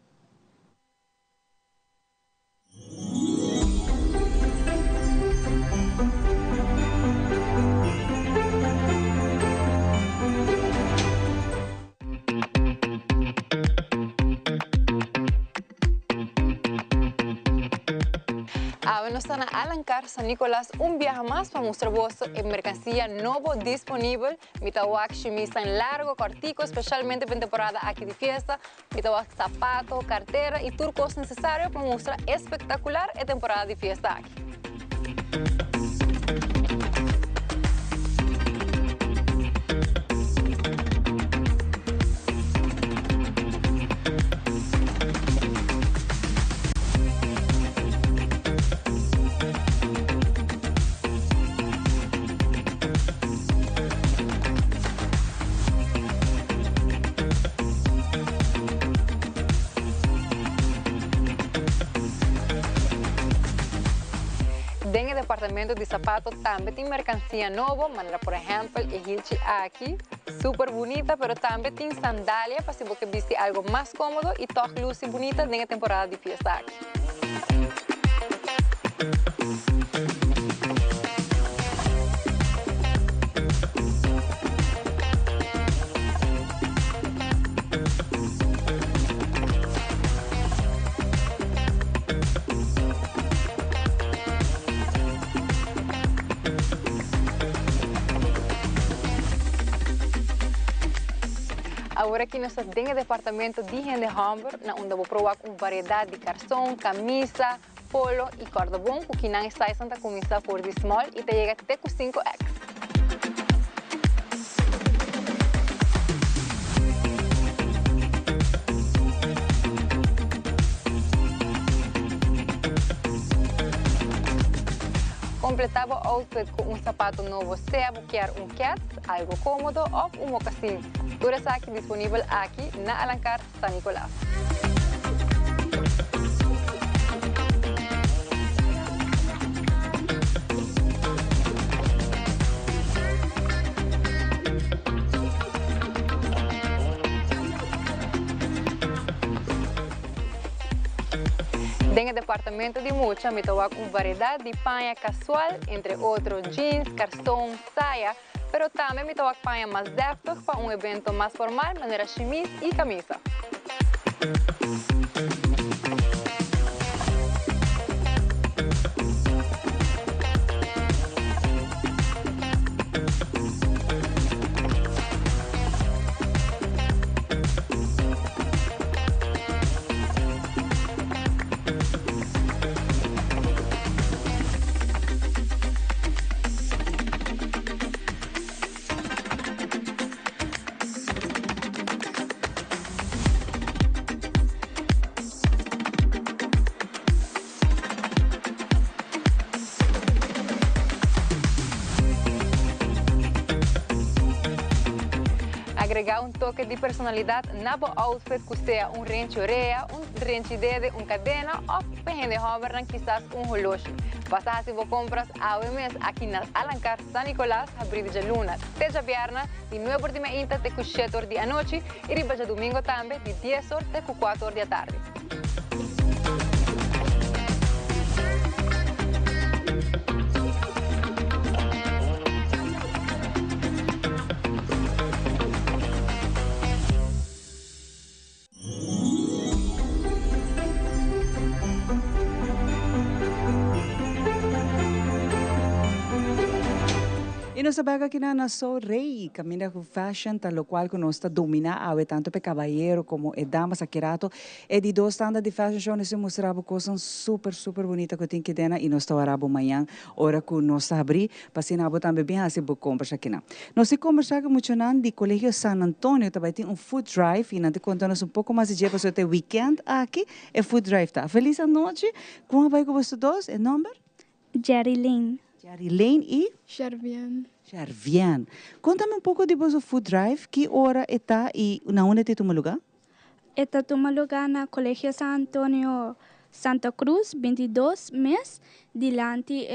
Speaker 12: Nos está a Alencar San Nicolás viaje más para mostrar vos mercancía nuevo disponible. Mitawak chimisa en largo, cortico, especialmente en temporada aquí de fiesta. Mitawak zapato, cartera y turcos necesarios para mostrar espectacular en temporada de fiesta aquí. En el departamento de zapatos también tiene mercancía nueva, manera por ejemplo, el hilchi aquí, súper bonita, pero también tiene sandalia para si vos querés vestir algo más cómodo y toda luz y bonita en la temporada de fiesta aquí. Agora aqui nós temos o departamento de higiene de Hamburg, onde vou provar uma variedade de calção, camisa, polo e cordobão, que não está Santa Comisa por de small e te chega até com 5X. Completava o outfit com sapato novo, seja buscar cat, algo cómodo ou mocassim. Tudo está aqui disponível aqui na Alencar San Nicolás. En el departamento de moda, me toca una variedad de paña casual, entre otros jeans, calzón, saya, pero también me toca paña más defectos para un evento más formal, manera chemise y camisa. Agregar un toque de personalidad na bo outfit que sea un renche oreja, un renche dede, un cadena o para de joven quizás un reloj. Pasar si vos compras a mes aquí en Alencar San Nicolás, abrir de luna, teja viernes, de 9 de manhã até 7 da noite e riba de domingo também, de 10 horas até 4 da tarde.
Speaker 2: nos sabaga que na so rei, camina com fashion, tal qual que nós está domina awe tanto pe caballero como e damas akirato. E di dos standard de fashion show nós mostrava coisas super bonita que tem que dena e nós está arabo amanhã, hora que nós abrir, passina abo também bem assim bo compras aqui na. Nós se conversar com muito nan de Colégio San Antonio, também tem food drive e nante contando um pouco mais de dia para o weekend aqui é food drive tá. Feliz noite. Como vai com vocês dois? É número?
Speaker 13: Jerry Lane.
Speaker 2: Jerry Lane e?
Speaker 13: Charvian.
Speaker 2: Charvian. Conta-me um pouco de vosso food drive, que hora está e na onde te toma lugar?
Speaker 13: Está toma lugar na Colégio San Antonio Santa Cruz, 22 mês. Dilante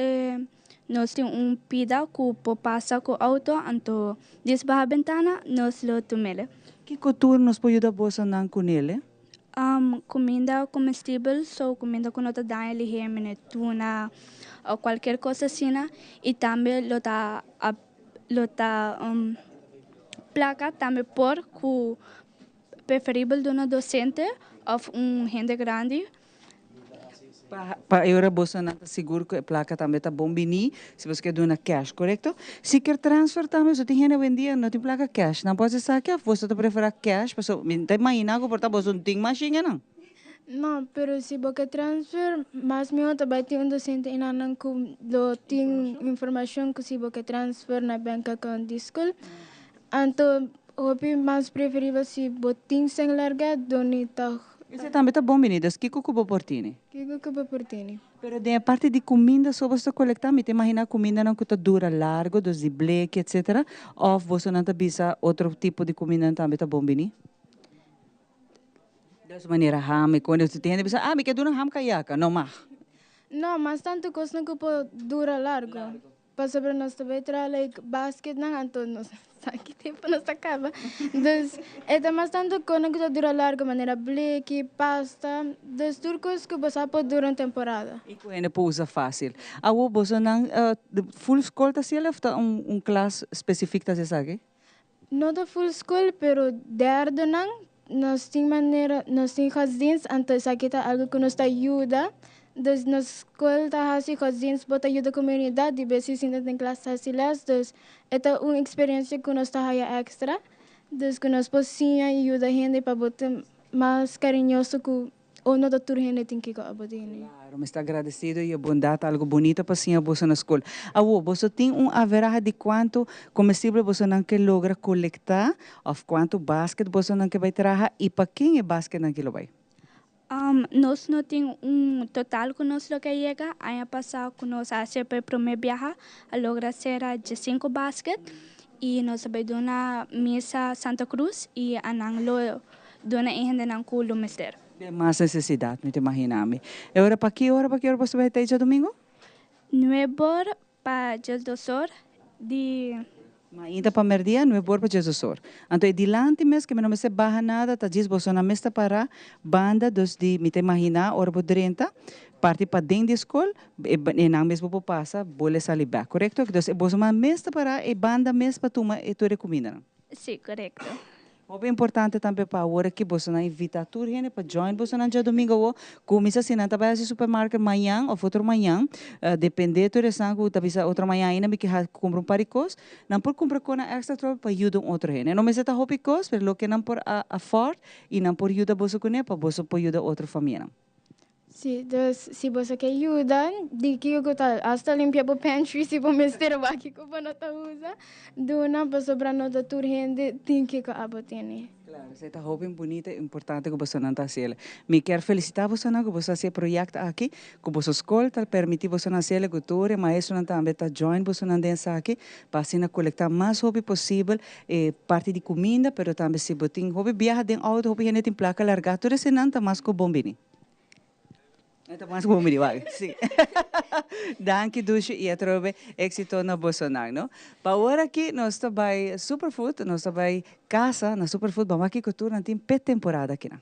Speaker 13: nós temos pida que passa com o auto, então desbaixo a ventana nós lo tomamos.
Speaker 2: Que cultura nos pode ajudar você a com ele?
Speaker 13: Comida comestível, so comida que nós damos ligeiramente tuna ou qualquer coisa assim, e também lo tá placa também por que preferível de um docente ou gente grande.
Speaker 2: Para eu você não está seguro que a placa também está bom bini, se você quer dar cash, correto? Se quer transfer também, se tem gente vendia, não tem placa cash, não pode ser que você te prefere cash, porque tem imagina que porta você não tem machine não.
Speaker 14: Não, pero se você transfer, mas meu também tem docente inanan que do tem informação que se você transfer na banca com disco, então o mais preferível se você tem sem larga donita.
Speaker 2: Isso também está bom, meninas. Que cubo portini?
Speaker 14: Que cubo portini.
Speaker 2: Pero de parte de comida, só você coletar, me imagina comida não que dura largo, dos de bleque, etc. Ou você não está bisa outro tipo de comida também está bom, bini? De maneira ham, quando você tem de bisa, me quer dura ham kayaka, não mais.
Speaker 14: Não, mas tanto coisa não que dura largo. Para saber nós também like basket não então nós aqui tempo nós acaba. Dus é mais tanto coisa que dura largo, maneira bleque, pasta, dos turcos que você pode durar temporada.
Speaker 2: E quando pousa fácil. A você não full school tá se leva classe específica tá se
Speaker 14: Não da full school, pero derde não nós tem maneira, nós tem jardins, então isso aqui tá algo que nos ajuda. Dus na escola tá assim cozinhas bota ajuda a comunidade de vezes ainda tem classe asilas dus é uma experiência que nós tá aí extra dus que nós pocinha ajuda a gente para botar mais carinhoso que o não doutor gente tem que abodir.
Speaker 2: Claro, me está agradecido e a bondade algo bonito para sim a você na escola. Você tem average de quanto comestível você não quer logra coletar ou quanto basket você não quer vai trabalhar e para quem é basket não quer vai?
Speaker 13: Nós não temos total que nós lo que chega. Ano passado que nós fazemos para o primeiro viaje, a logra ser de 5 basket e nós vamos dar na mesa Santa Cruz e anang dona gente nang culo mister.
Speaker 2: De mais necessidade, me imaginame. E agora para que hora você vai ter domingo?
Speaker 13: 9 horas para o doçor de
Speaker 2: Ainda para merdia, não é bom para Jesus. Então, é dilante mesmo que não me se barra nada, tá diz você na mesa para banda dos de me imagina hora por 30, parte para dentro da escola, e não mesmo para passar, bolha sair back, correto? Então, você uma mesa para e banda mesmo para tomar e tu recomenda.
Speaker 13: Sim, correto.
Speaker 2: O importante também para a hora que você não invita a gente para join você no dia domingo, começa assim, não trabalha no supermercado amanhã ou outro manhã, depende do resto, talvez outra manhã ainda me que compra paricos, não por comprar com extra tropa para ajudar outro gente. Não me se tá hopicos, mas lo que não por afford e não por ajudar você com ele para você poder ajudar outra família.
Speaker 14: Sim, dus se você quer ajuda, de que eu tal, hasta limpar o pantry se você mister o aqui que você não usa, dona para sobrar no doutor gente tem que abotar.
Speaker 2: Claro, você está bem bonita e importante que você não está sendo. Me quero felicitar você que você esse projeto aqui, que você escola permitir você nascer que todo maestro não também está join você não dança aqui, para assim coletar mais hobby possível, parte de comida, pero também se botin hobby viaja de auto, hobby gente tem placa larga, tudo isso não está mais com bombini. Então, mais como me vai, sim. Danke, Dushi, e a trove éxito na Bolsonaro, não? Para agora aqui, nós estamos em Superfood, nós estamos em casa, na Superfood, vamos aqui cultura, tem temporada aqui, não?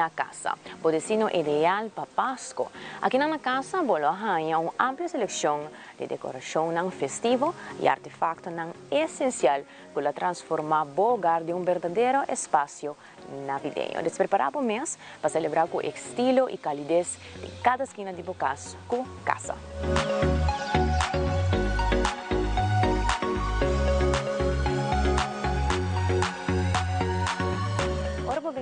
Speaker 15: na casa. O destino ideal para Pasko. Aqui na casa, bolo hanya uma ampla seleção de decoração ng festivo e artefacto ng essencial para transformar o hogar de verdadeiro espaço navideño. Despreparado mês para celebrar com estilo e calidez de cada esquina de Bocas com casa.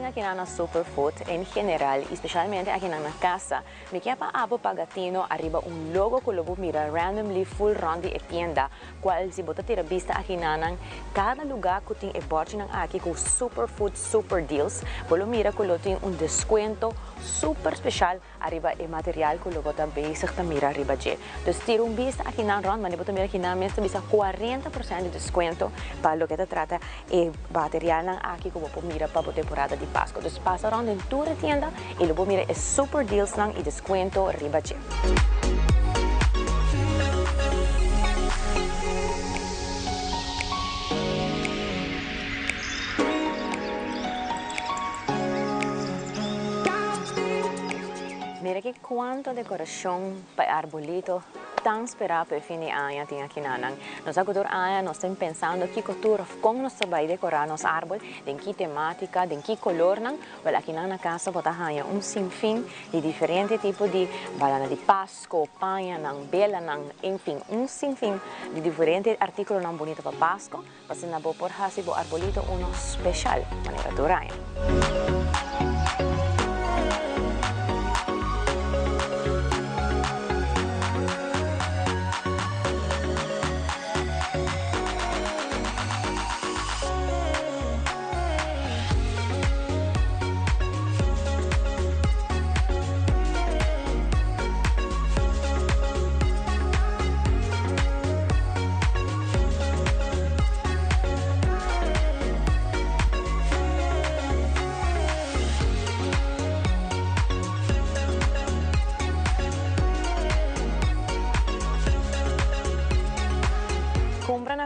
Speaker 15: Aqui na Superfood em geral, especialmente aqui na casa, me quer para abo pagatino arriba logo que logo mira randomly full round de tienda, qual se bota ter vista aqui na cada lugar que tem eborte nang aqui com Superfood super deals, polo mira que lo tem descuento super especial arriba e material que logo também se mira arriba je. Dus tira vista aqui na round, mas bota mira aqui na mesa bisa 40% de descuento para lo que te trata e material nang aqui que vou mira para a temporada de Pasko. Dus pasa around en toda tienda y luego mire es super deals lang y descuento arriba je. Mira que cuánto decoración para arbolito tan esperado para el fin de año tiene aquí nanang. Nos acudir año nos están pensando qué cultura cómo nos va a decorar los árboles, de qué temática, de qué color nang. Well, aquí na casa bota hanya sinfín de diferentes tipos de banana de Pasco, paña nang, bela nang, en fin, sinfín de diferentes artículos nang bonito para Pasco. Pues na bo por hasibo arbolito uno especial manera duraya.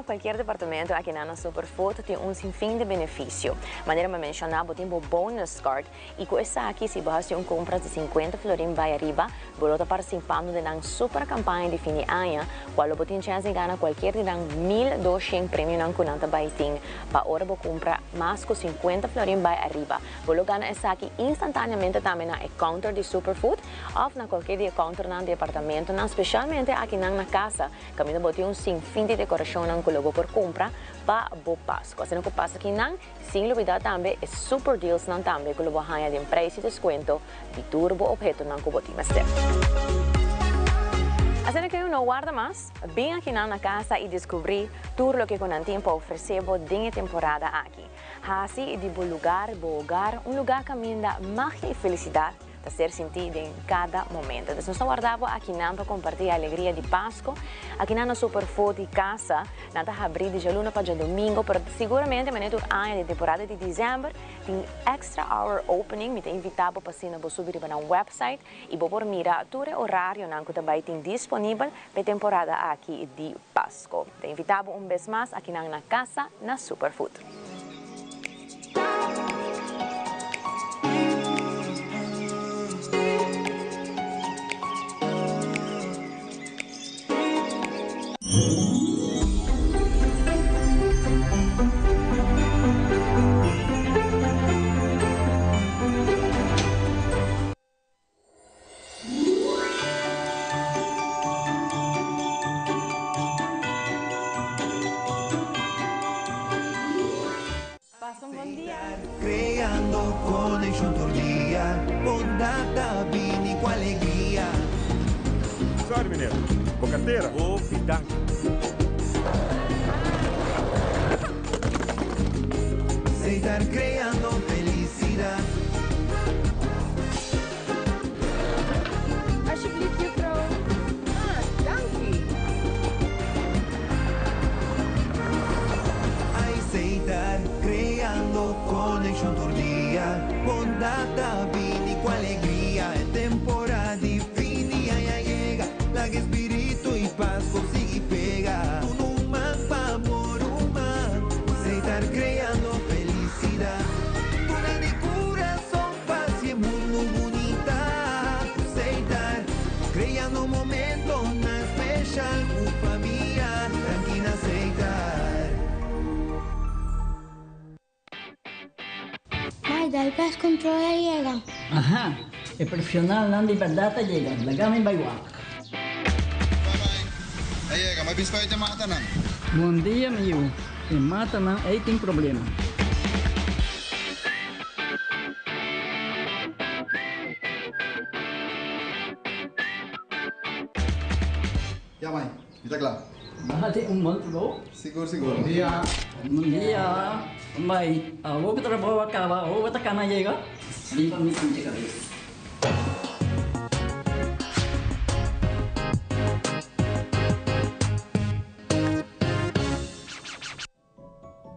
Speaker 15: Cualquier departamento aqui na Superfood tem sinfín de benefício. Maneira de mencionar, tem um bonus card e com essa aqui, se você compra de 50 florim vai arriba, você participando de uma super campanha de fim de ano, qual você tem chance de ganhar qualquer de 1.200 prêmios na conta vai ter. Para hora você compra mais que 50 florim vai arriba. Você ganha essa aqui instantaneamente também na counter de Superfood ou na qualquer counter no departamento, especialmente aqui na casa. Caminho você tem sinfín de decoração na logo por compra para o Pasko. Assim que passa aqui não, sem olvidar também é super deals não também que logo hanya de preço e descuento de turbo objeto não que botimos ter. Assim que eu não guarda mais, vem aqui na casa e descobrir tudo o que com o tempo oferecebo de temporada aqui. Assim de bom lugar, lugar que me dá magia e felicidade a ser sentido em cada momento. Então, nós guardamos aqui para compartilhar a alegria de Páscoa. Aqui na Superfood de casa, nós abrimos de luna para domingo, mas seguramente, na ano de temporada de dezembro, tem extra hour opening. Me invitado para subir para um website e vou mirar todo o horário que também tem disponível para a temporada aqui de Páscoa. Te invitamos vez mais aqui na casa, na Superfood.
Speaker 6: Creando connection tordia, bondata, vini com alegria.
Speaker 7: Sorry, mineiro. Bocateira? Ô, pitang.
Speaker 6: Sei estar creando felicidade.
Speaker 8: Alsjeblieft, juffrouw. Dank u.
Speaker 6: Ai, sei estar creando connection tordia, bondata, vini com alegria. É temporada de fini, ai, llega, la que espírito e paz consigue pegar. Tu não mapa por uma, sei estar creando felicidade. Tu na de coração, paz e amor. familia, tranquila aceitar.
Speaker 16: Mai, dal pes control llega.
Speaker 17: Ajá, el profesional Nandi Verdata llega, la gama en Baywak.
Speaker 18: Aí, mas bispo te mata não.
Speaker 17: Bom dia, meu. E mata não, aí tem problema.
Speaker 18: Ya, mãe, está claro.
Speaker 17: Mahati monthro.
Speaker 18: Seguro, seguro.
Speaker 17: Bom dia. Bom dia. Mai, vou que trabalho acaba, vou que tá na chega. Limpa me sente cabeça.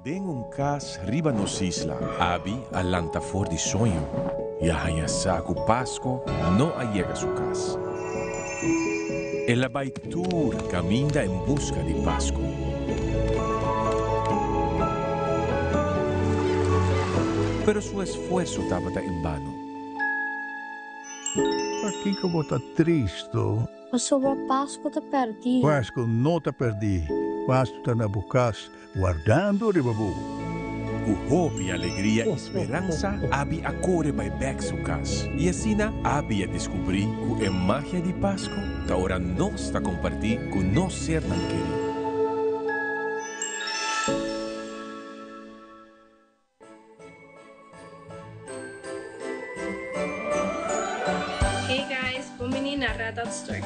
Speaker 19: Den un cas riba nos isla, abi alanta for di sonho. E a saco Pasco não allega su cas. El abaitur caminda en busca de Pasco. Pero su esfuerzo estaba en vano.
Speaker 20: Por que eu vou estar triste?
Speaker 16: O sobre Páscoa te perdi.
Speaker 20: Páscoa não te perdi. Páscoa está na bucas, guardando o babu.
Speaker 19: O hope, alegria e esperança abi a corre by back su cas. E assim abi a descobrir que a magia de Pasco ta ora nós ta compartir com nós ser tan querido.
Speaker 21: Hey guys, bem-vindo na Radar Store.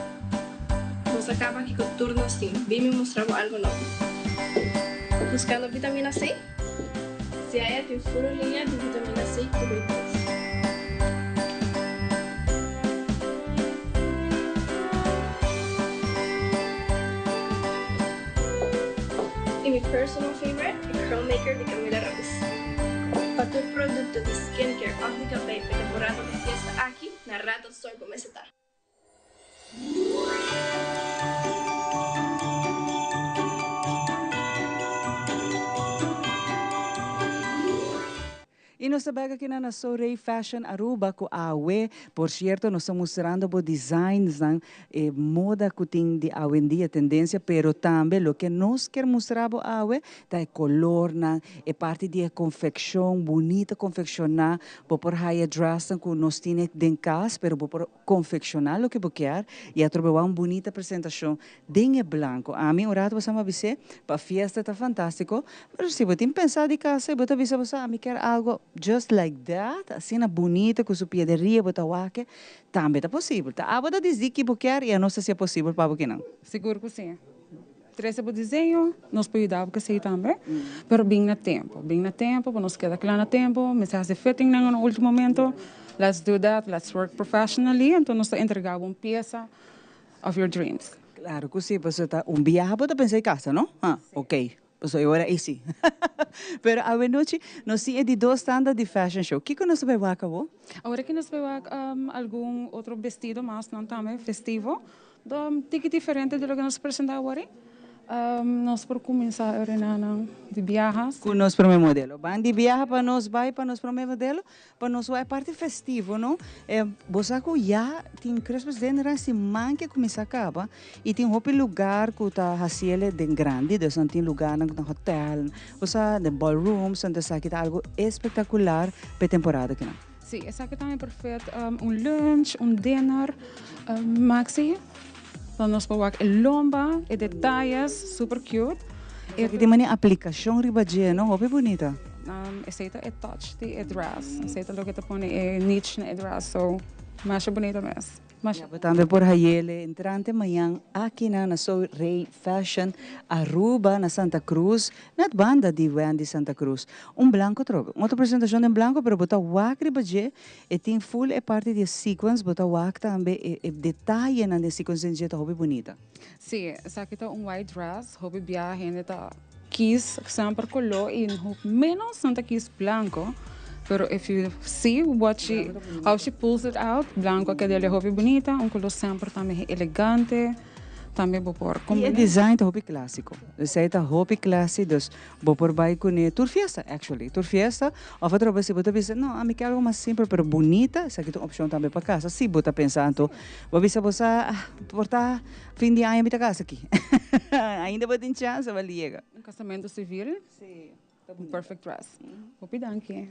Speaker 21: Nos acaba aqui com o turno sim. Vim me mostrar algo novo. Buscando vitamina C? Se aí tem full linha de vitamina C e B3. E meu personal favorite é Curl Maker de Camila Ramos. Para todo produto de skincare óptica para a temporada de fiesta aqui na Radar Store começa a estar.
Speaker 2: E nós sabemos aqui na Sorei Fashion Aruba com a AUE, por certo, nós estamos mostrando os designs, moda que tem de hoje em dia, tendência, pero também o que nós queremos mostrar a AUE é color, é parte de confecção, bonita confeccionar, por high dress que nós temos em casa, pero por confeccionar o que você quer e atrobar uma bonita apresentação de branco. A mim, orado, você me avise, para a festa está fantástico, mas se você pensar de casa, você avisa você, a mim quer algo just like that, assim na bonita, com sua piedreria, botawaque, também é possível. Tá? A boda diz que você quer e eu não sei se é possível para você não.
Speaker 9: Seguro que sim. Três o desenho, nós podemos dar que sei também, mas bem na tempo, para nós quedar claro na tempo, mas se fitting no último momento, let's do that, let's work professionally, então nós entregamos uma peça of your dreams.
Speaker 2: Claro que sim, você está viaje, você pensa em casa, não? Ah, ok. Pues ahora sí. Pero a noche nos sigue de dos tandas de fashion show. ¿Qué nos ve a cabo?
Speaker 9: Ahora que nos ve algún otro vestido más, no también festivo, un ticket diferente de lo que nos presenta ahora. Nós por começar a de viajes.
Speaker 2: Com nosso primeiro modelo. Van de viaje para nós, vai para nosso primeiro modelo, para nós vai parte festivo, não? Você já tem crespas dentro de semana que começa a acabar e tem outro lugar que está fazendo de grande, então tem lugar no hotel, você de ballrooms, então aqui está algo espetacular para a temporada aqui, não?
Speaker 9: Sim, essa aqui também é perfeito. Lunch, dinner, maxi. Então, nós podemos ver lomba e detalhes super cute.
Speaker 2: E tem uma aplicação ribadia, não? É bonita.
Speaker 9: Aceita é touch de dress. Aceita o que te põe é niche na dress, so mais bonita mesmo.
Speaker 2: Também por aí, entrante amanhã aqui na Sorei Fashion Aruba, na Santa Cruz, na banda de Wendy Santa Cruz. Branco troca. Uma apresentação em branco, pero botar wak ribadia e tem full é parte de sequence, botar wak também é detalhe na sequence de hobby bonita.
Speaker 9: Sim, essa aqui tá white dress, hobby viaje, ainda tá quis sempre color e menos Santa quis branco. Pero if you see how she pulls it out, blanco que dele hobby bonita, color sempre também elegante, também vou pôr.
Speaker 2: E o design é hobby clássico. Você está hobby clássico, dus vou pôr vai com tour fiesta, actually. Tour fiesta, ou outra vez você pensa, não, a mim quer algo mais simples, pero bonita, essa aqui é uma opção também para casa. Se você pensando, vou ver se você portar fim de ano em casa aqui. Ainda vou ter chance, vai ligar.
Speaker 9: Casamento civil? Sim. Perfect dress. Vou pedir aqui.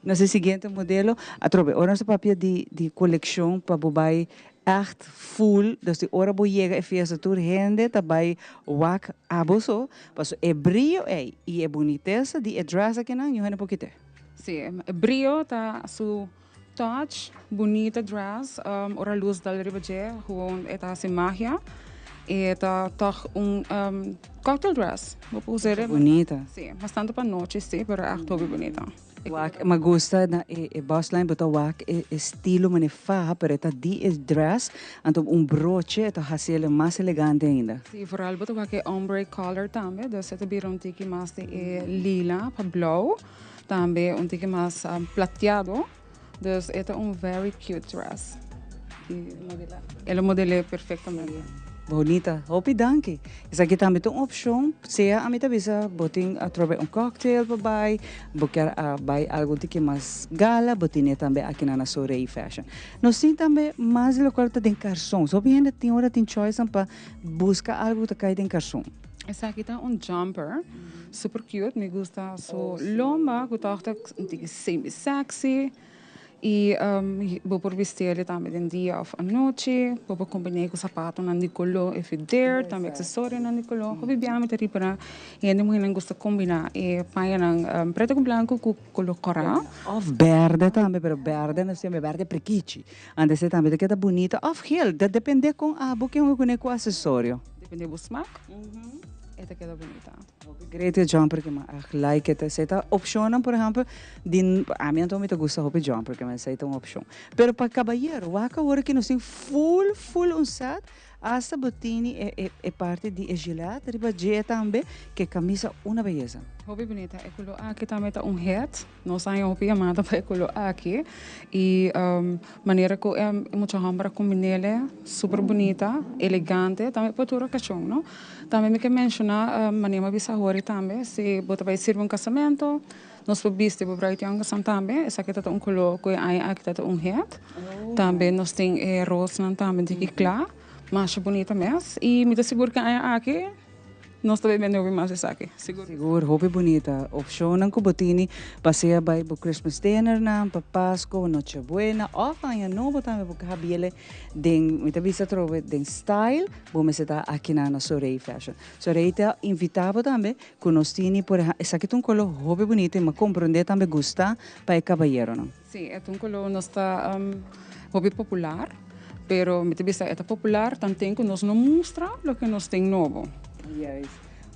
Speaker 2: Nesse seguinte modelo, a trobe, ora nossa papel de coleção para bobai echt full, dus de ora boiega e fiesta tour rende, tabai wak aboso, paso e brillo e e boniteza de dress aqui não, eu não pouquinho.
Speaker 9: Sim, brillo tá su touch, bonita dress, ora luz dal ribaje, gewoon eta assim magia. E tá cocktail dress. Vou usar.
Speaker 2: Bonita.
Speaker 9: Sim, bastante para noite, sim, pero echt hobby bonita.
Speaker 2: Wak, me gusta na bossline, but wak estilo me fa, pero eta di dress, anto broche, eta hasele mais elegante ainda.
Speaker 9: Sim, vooral but wak ombre color também, dus het bira tiki mais de lila, para blauw, também tiki mais plateado, dus eta very cute dress. Ela modela perfeitamente.
Speaker 2: Bonita, hopi danke. Essa aqui também tem uma opção, se a mim talvez botem a trocar cocktail para bai, botar a bai algo que mais gala, botem também aqui na Sorei Fashion. Nós temos também mais local tem garçom. Só bem ainda tem hora tem choice para buscar algo que cai tem garçom.
Speaker 9: Essa aqui tá jumper, super cute, me gusta so lomba, que tá semi sexy. E vou por vestir também de dia ou à noite, vou combinar com sapato na Nicolò e fider, também acessório na Nicolò. Hobby bem me teri para e ainda muito gosta combinar e paia na preto com branco com color coral.
Speaker 2: Of verde também, pero verde nós temos verde prequiche. Ande se também que tá bonita. Of gel, depende com a boca com acessório.
Speaker 9: Depende do smaak. Esta queda bonita.
Speaker 2: Great jumper que eu like it. Essa é opção, por exemplo, a mim também me gusta hobby jumper que essa é uma opção. Pero para caballeiro, o agora que nós temos full set, essa botini é parte de gilet, ribaje também, que camisa uma beleza.
Speaker 9: Hobby bonita, é aquilo aqui também tá hat, nós aí hobby amada para aquilo aqui e maneira que é muito hambra combinele, super bonita, elegante, também para toda ocasião, não? Também me quer mencionar maneira bisa hori também, se bota vai servir casamento, nós podemos ter bright young também, essa aqui tá color que aí aqui tá hat, também nós tem rosa também de que claro. Mais bonita mesmo. E me dá seguro que aqui nós também vendemos mais essa aqui.
Speaker 2: Seguro, hobby bonita. Opção ng kubotini, passeia by bu Christmas dinner na, pa Pasko, Noche Buena, of ang novo também bu kahabile den, me tabisa trove den style, bu me seta aqui na Sorei Fashion. Sorei te invitava também, que nós tini por essa aqui um color hobby bonita, mas compreender também gusta para caballeiro, não?
Speaker 9: Sim, é color nós tá hobby popular. Pero me tibisa é popular, tanto que nós não mostra o que nós tem novo.
Speaker 2: Yes.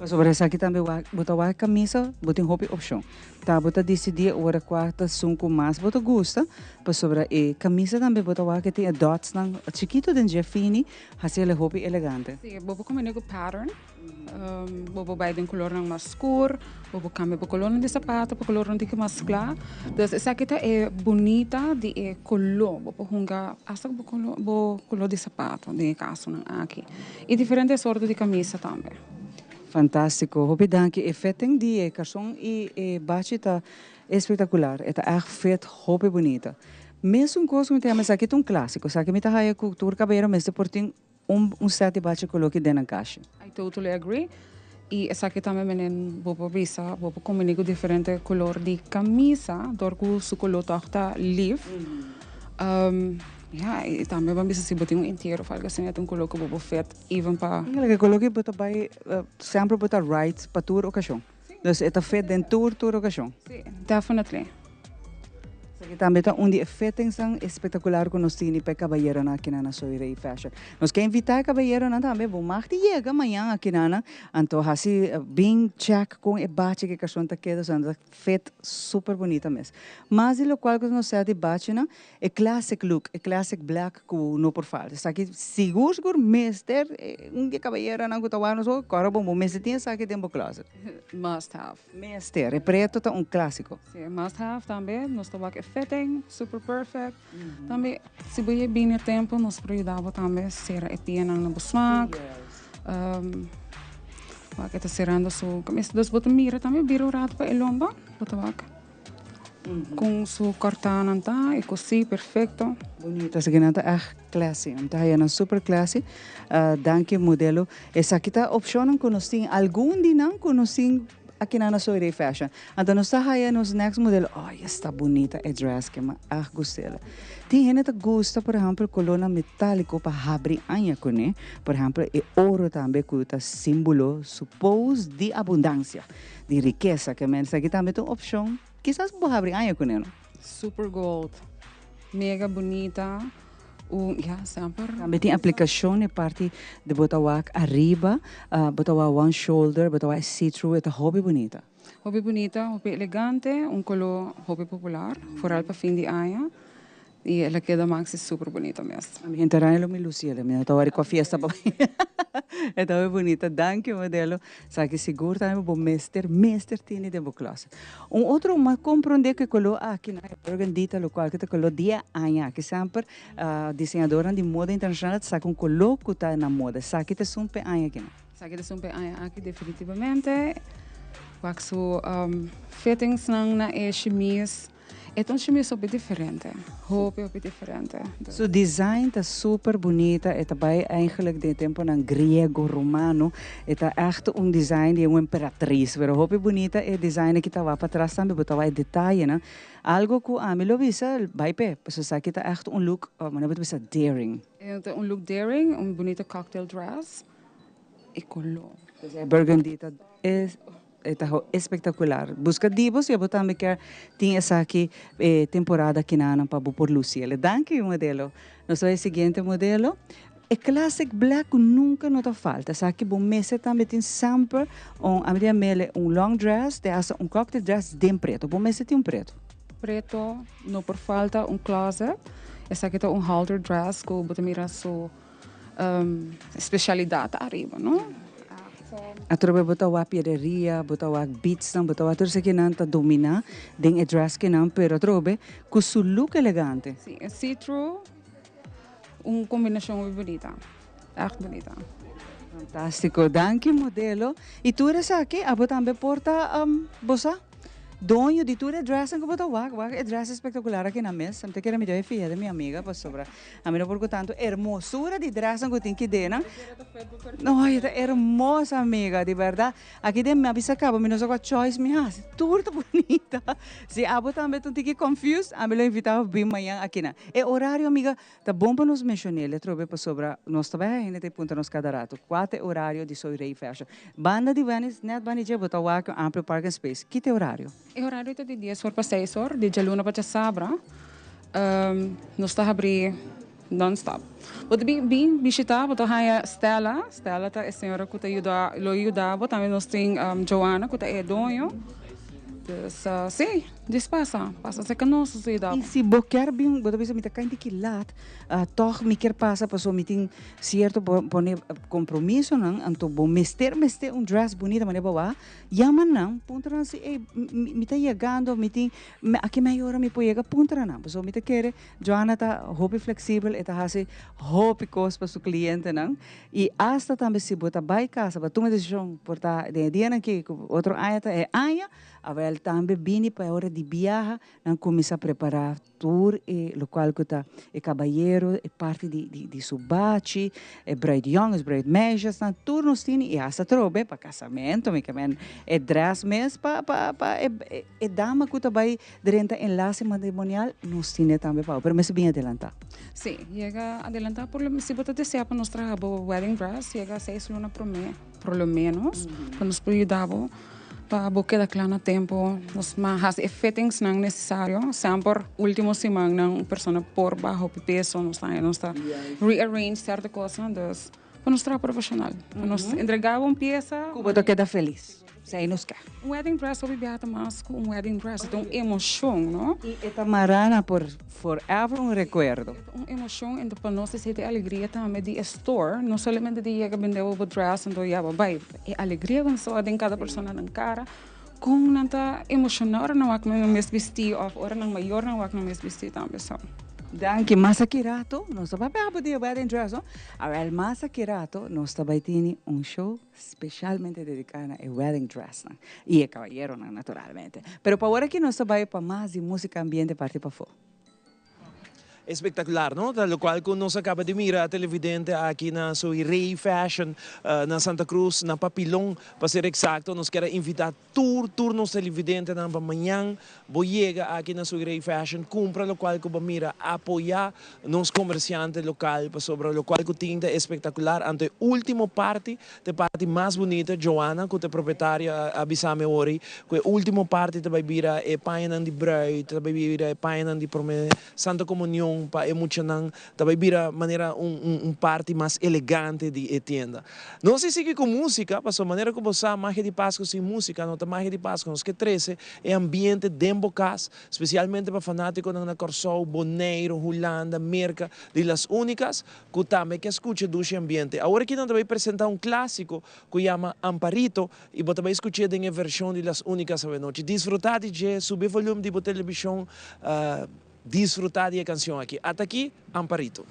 Speaker 2: Sobre essa aqui também, botar a camisa, botar hobby opção. Tá, botar decidir hora quarta, 5 mais, botar gosta. Para sobre a camisa também, botar que tem dots, não, chiquito de Jeffini, fazer hobby elegante.
Speaker 9: Sim, vou combinar com pattern. Vou vai de color mais escuro, vou cambiar o color de sapato, o color de mais claro. Então, essa aqui é bonita de color, vou jungar essa color de sapato, de caso aqui. E diferentes sortes de camisa também.
Speaker 2: Fantástico, hobby dank je. Vetting die carson e bachi tá espetacular. É echt vet, hobby bonita. Mesmo coisa que temos aqui é clássico, sabe que me tá aí cultura cabelo, mas depois tem set de bachi coloque dentro da caixa.
Speaker 9: I totally agree. E essa aqui também vou visa, vou combinar com diferente color de camisa, dorco su color tá leaf. Ja, e também vamos se botar inteiro, fala assim, é color que vou fet, even para.
Speaker 2: Que coloque botar by sempre botar right para tour ocasião. Dus é fet dentro tour ocasião.
Speaker 9: Sim, definitely.
Speaker 2: Aqui também tá onde fittings são espetacular que nós temos para caballeiro aqui na Sorei Fashion. Nós queremos invitar caballeiro também, bom, mas chega amanhã aqui na, então assim bem check com o bate que a pessoa está querendo, então fit super bonita mesmo. Mas o qual que nós temos de bate na é classic look, é classic black com no por falta. Está aqui seguro mister, dia caballeiro não gostava nós o cara bom, mas tem essa aqui dentro do closet.
Speaker 9: Must have.
Speaker 2: Mister, é preto tá clássico.
Speaker 9: Sim, must have também, nós estamos aqui fitting, super perfect. Também, se você bem no tempo, nós ajudava também a ser etiana na busmak. Wak está cerrando su camisa. Dus bota mira também, biro rato para elomba, bota wak. Com su cortana tá, e così perfeito.
Speaker 2: Bonita, essa ganhata é classe. Então, é super classe. Danke modelo. Essa aqui tá opção que nós temos. Algum dia não conhecemos aqui na Soirée Fashion. Então, nós está aí nos next modelo. Oh, está bonita a dress que eu gostei. Tem gente que gosta, por exemplo, coluna metálico para abrir anha com ele. Por exemplo, e ouro também que é símbolo, suppose, de abundância, de riqueza. Que essa aqui também tem opção. Quizás vou abrir anha com ele.
Speaker 9: Super gold. Mega bonita. Sempre.
Speaker 2: Também tem aplicação na parte de botar arriba, botar one shoulder, botar see-through, é hobby bonita.
Speaker 9: Hobby bonita, hobby elegante, color hobby popular, vooral para fim de ano. E ela queda maxi super bonita mesmo.
Speaker 2: A minha internet me lucia, a minha tawari com a fiesta para é tão bonita, danke modelo. Sabe que seguro também bom mestre tem de boa classe. Outro mas compreender que colo aqui na organidita local que te colo dia anha que sempre desenhadora de moda internacional sabe um colo que tá na moda, sabe que te sumpe anha aqui.
Speaker 9: Sabe que te sumpe anha aqui definitivamente. Waxo fittings na chemise. Então, chemise é diferente. Roupa é diferente.
Speaker 2: So design está super bonita. É também eigenlijk de tempo ng grego, romano. É echt design de uma imperatriz. Pero roupa bonita é design que estava para trás também, botava detalhe, né? Algo que a mim lo visa, vai pe. So sa kita echt look, mas não visa daring.
Speaker 9: É look daring, bonita cocktail dress. E color.
Speaker 2: Burgundy é espetacular. Busca divos e eu também quero ter essa aqui temporada que não para por Lucia. Danke modelo. Nosso seguinte modelo é classic black nunca não te falta. Essa aqui bom mês também tem sempre a minha mele long dress, tem cocktail dress de preto. Bom mês tem preto.
Speaker 9: Preto não por falta closet. Essa aqui é halter dress que você mira sua especialidade arriba, não?
Speaker 2: A trobe botawa piereria, botawa beats não, botawa tudo isso que não tá domina, den dress que não, pero trobe com su look elegante.
Speaker 9: Sim, é see-through, combinação muito bonita, echt bonita.
Speaker 2: Fantástico, danke modelo. E tu eres aqui, a também porta bossa? Donho de tudo é dress que botar é dress espetacular aqui na mesa. Não te quero me dar filha da minha amiga para sobrar. A mim não por tanto hermosura de dress que tem que dar, não, é hermosa amiga, de verdade. Aqui tem me avisa acaba, me não só com a choice me has, tudo bonita. Se a botar também tu fica confused, a mim lo invitava bem amanhã aqui na. É horário amiga, tá bom para nos mencionar, le trobe para sobrar. Nós também ainda tem ponto nos cada rato. 4 horário de Soirée Fashion. Banda de Venice, net banije botar com amplo parking space. Que tem horário?
Speaker 9: O horário é de 10 horas para 6 horas, de luna para sabra. Nós está abrir non-stop. Pode bem visitar, pode a Stella. Stella é a senhora que ajuda, também nós temos Joana, que é donho. Então, sim, passa se conosco se dá.
Speaker 2: E se boquear bem, você precisa me tocar indiquilat, toch me quer passar para so meeting certo poner compromisso não, então bom mester dress bonita mas bawa, yaman não, pontra se me tá chegando, meeting aqui melhor me pode chegar pontra não, so me tá querer, Joana tá hobby flexível, eta hasi hobby cost para seu cliente não, e hasta também se bota vai casa, para tomar decisão portar de dia que outro aya é aya. Avel também bini para a hora de viajar, não começa a preparar tour e local que tá é cabalheiro, é parte de subate, é bride young, é bride mejas, na tour nos tem e essa trobe para casamento, me camen é dress mes para é dama que tá vai durante enlace matrimonial nos tem também para, pero me bem adelantar.
Speaker 9: Sim, chega adelantar por se botar deseja para nós trazer wedding dress, chega 6 lunas por lo menos, para nos ajudar para boquear claro tempo, nós mas fittings não necessário, sempre último semana uma pessoa por baixo peso, nós está rearrange certa coisa, então para nós trabalhar profissional, para nós entregar uma peça,
Speaker 2: como tu queda feliz. Sei nos cá.
Speaker 9: Wedding dress obi beata mas com wedding dress é uma emoção, não?
Speaker 2: E esta marana por forever recuerdo.
Speaker 9: Uma emoção e para nós se tem alegria também de store, não somente de chegar vender o dress então já vai, é alegria quando só tem cada pessoa na cara. Com nanta emocionar não há que me vestir ou ora não maior não há que me vestir também só.
Speaker 2: Danke, mas aqui rato, nós estamos para o wedding dress, não? Agora, mas aqui rato, nós estamos tendo show especialmente dedicado ao wedding dress, não? E a caballero, não, naturalmente. Pero para agora aqui nós estamos para mais de música ambiente parte para fora.
Speaker 1: Espectacular, ¿no? Tal cual que nos acaba de mirar televidente aqui na Soy Rey Fashion, na Santa Cruz, na Papilón, para ser exacto, nos quer invitar tour nos televidente na amanhã, vou chegar aqui na Soy Rey Fashion, compra lo qual que va mira apoiar nos comerciantes local, sobre lo qual que tinta espectacular, ante último parte, de parte mais bonita, Joana, que é proprietária, avisame ori, que último parte te vai vira e painan de bruid, te vai vira e painan de Santa Comunhão, para emocionar, também vira maneira parte mais elegante de tienda. Não se sigue com música, mas a maneira como você magia de Páscoa sem música, não tem magia de Páscoa, nos que 13 é ambiente dentro casa, especialmente para fanáticos na Corsol, Boneiro, Holanda, Merca, de las únicas que também que escuta desse ambiente. Agora aqui nós vamos apresentar clássico que chama Amparito e você vai escutar a versão de las únicas a noite. Desfrutar de subir o volume de televisão. Disfrutar de canción aquí. Hasta aquí, Amparito.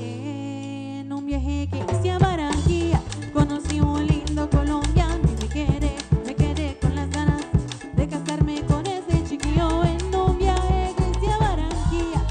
Speaker 11: En un viaje que hice a Barranquilla, conocí un lindo colombiano y me quedé con las ganas de casarme con ese chiquillo. En un viaje que hice a Barranquilla,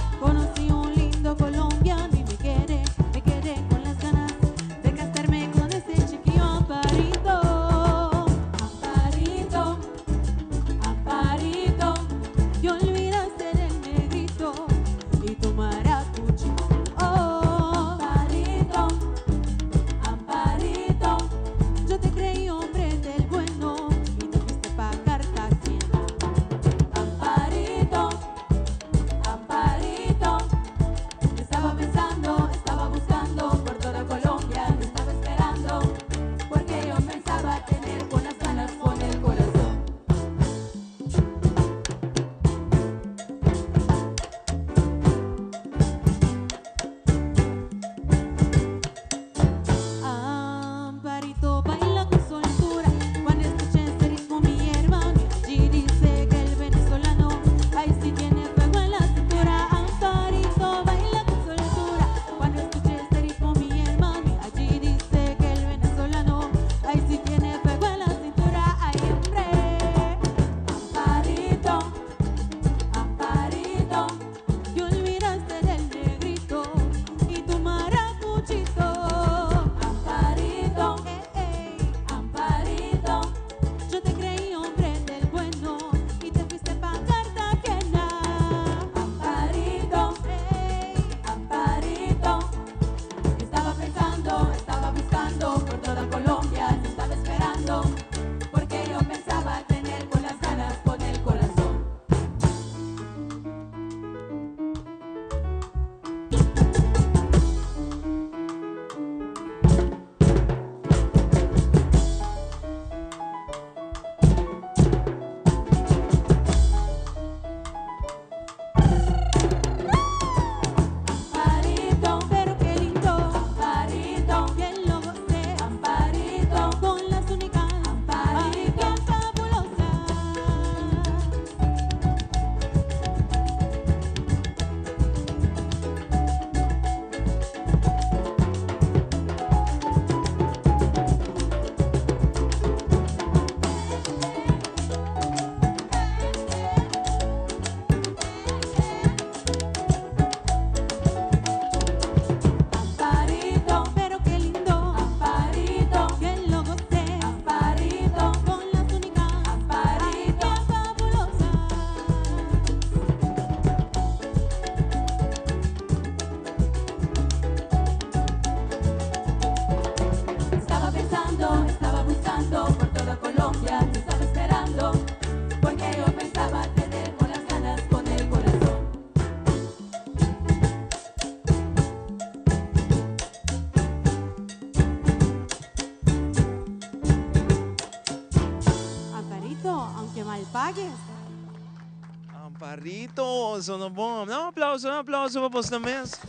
Speaker 1: Amparito, sono bom. Um aplauso para você na mesa.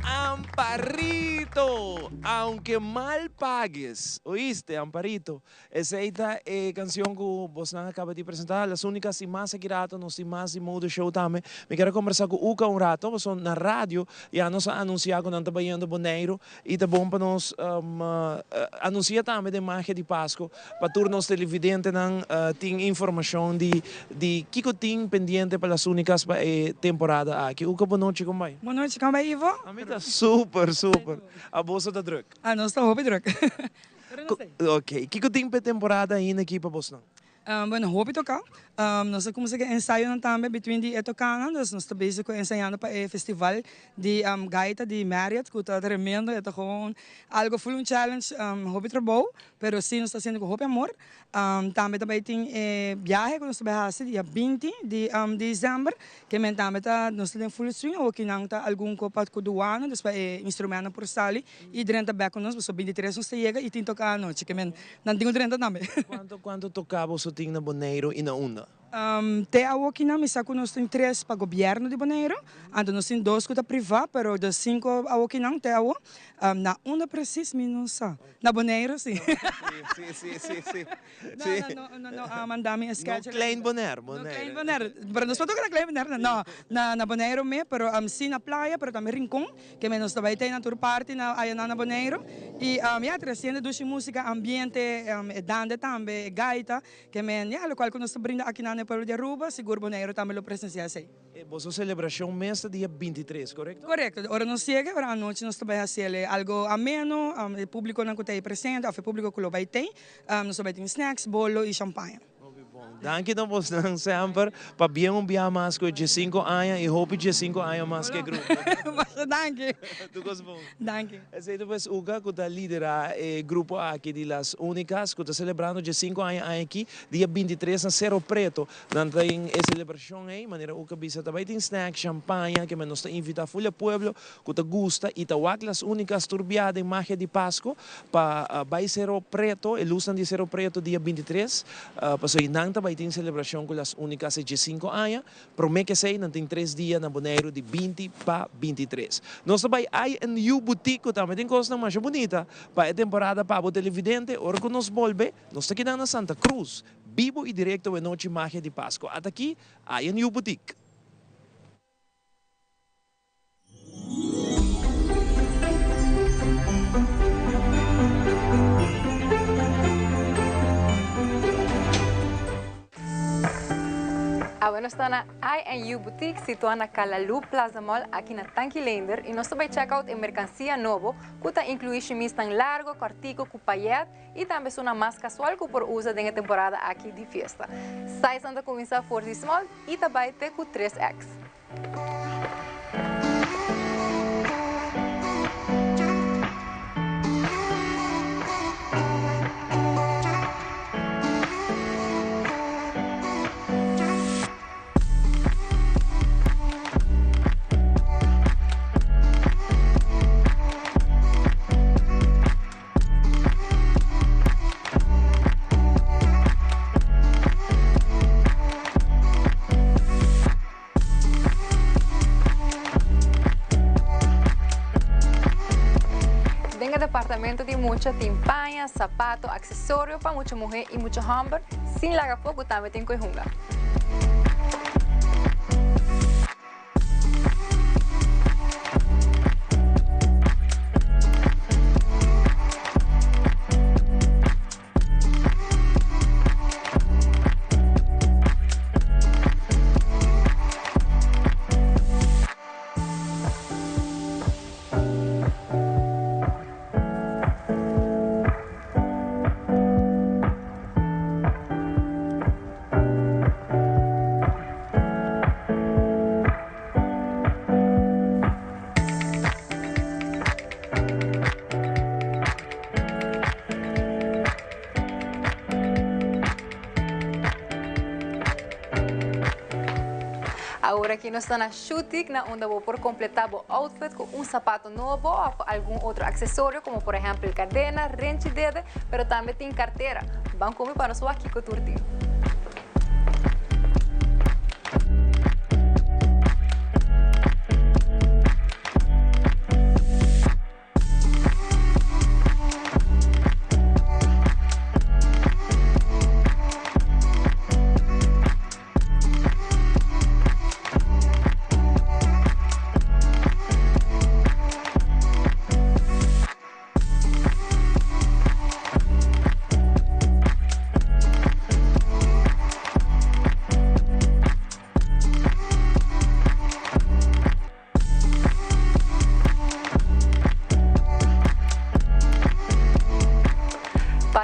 Speaker 1: Amparito, aunque mal pagues, oíste, Amparito. Esa es la canción que vos acaba de presentar, las únicas y más seguidas, nos y más y modo show también. Me quiero conversar con Uca un rato, vos son na radio, ya nos ha anunciado que no está vayendo Boneiro, y te bom para nos anunciar también de magia de Pasco, para turnos televidentes, tienen información de Kiko ting pendiente para las únicas temporada aquí. Uca, boa noite, como vai?
Speaker 3: Boa noite, como vai, Ivo?
Speaker 1: Super. A bolsa está druk.
Speaker 3: Não está roupa druk.
Speaker 1: Ok. Que tem para temporada aí na equipe Boston?
Speaker 3: Bueno, roupa tocar. Nós estamos ensaiando também between de etocana, nós estamos bezig ensaiando para o festival de gaita de Marriott, que está tremendo, é gewoon algo full um challenge, roupa trabalho, pero sim nós está sendo com roupa amor. Também tem viagem que nós vamos fazer dia 20 de dezembro, que também nós temos full swing, ou que não está algum copa com doano, nós para instrumento por sali, e durante a back nós, so 23 nós chega e tem tocar a noite, que não tem durante também.
Speaker 1: Quanto tocava você tem na Boneiro e na Una?
Speaker 3: Te aqui na missa nós temos 3 para o governo de Boneiro, então nós temos 2 para privado, pero de 5 aqui não te na Una preciso menos na Boneiro sim.
Speaker 1: Sim.
Speaker 3: Não, mandame a sketch.
Speaker 1: No Klein Bonaire.
Speaker 3: Klein Bonaire, pero nós tocamos na Klein Bonaire, não, na Boneiro me, pero sim na praia, pero também Rincón, que nós também tem na tour party na Boneiro, e já trazendo duas música ambiente, dande também gaita, que já o qual nós brinda aqui na Pueblo de Aruba, seguro Boneiro também lo presencia assim.
Speaker 1: Você celebração mês dia 23, correto?
Speaker 3: Correto. Ora nós chega, ora à noite nós também fazer algo ameno, o público não tem presente, o público que lo vai ter, nós também tem snacks, bolo e champanhe.
Speaker 1: Danke dan vos dan sempre para bien mais com de 5 anos e hope de 5 anos mais que grupo.
Speaker 3: Danke.
Speaker 1: Tu gostas bom?
Speaker 3: Danke.
Speaker 1: Esse depois o que está lidera grupo aqui de las únicas que está celebrando de 5 anos aqui dia 23 na Cerro Preto. Dan tem a celebração aí, maneira o que bisa também tem snack, champanhe que nos está invita full pueblo que te gusta e tawag las únicas turbiada em magia de Pasco para vai Cerro Preto, e luz de Cerro Preto dia 23, para so inang vai ter celebração com as únicas de 5 anos, promete que sei, não tem 3 dias na Boneiro de 20 para 23. Nós também aí em new boutique também tem coisa mais bonita para a temporada para o televidente, hora que nós volve, nós estamos aqui na Santa Cruz, vivo e direto em noite magia de Páscoa. Até aqui, aí em new boutique.
Speaker 12: Bueno, está na I&U Boutique, situada na Calalu Plaza Mall, aqui na Tanquilender, e nós também check out em mercancia novo, que inclui chemise tão largo, cortico, com paillette, e também uma mais casual que por usa na temporada aqui de festa. Size anda começa for small e também tem com 3X. Departamento de mucha timpaña, zapato, accesorio para mucha mujer y mucho hombre, sin laga fogo también tem coijunga. Agora aqui nós estamos na shooting, onde vou por completar o outfit com sapato novo ou algum outro acessório, como por exemplo cadena, renche dedo, mas também tem carteira. Vamos comer para nós aqui com o turtinho.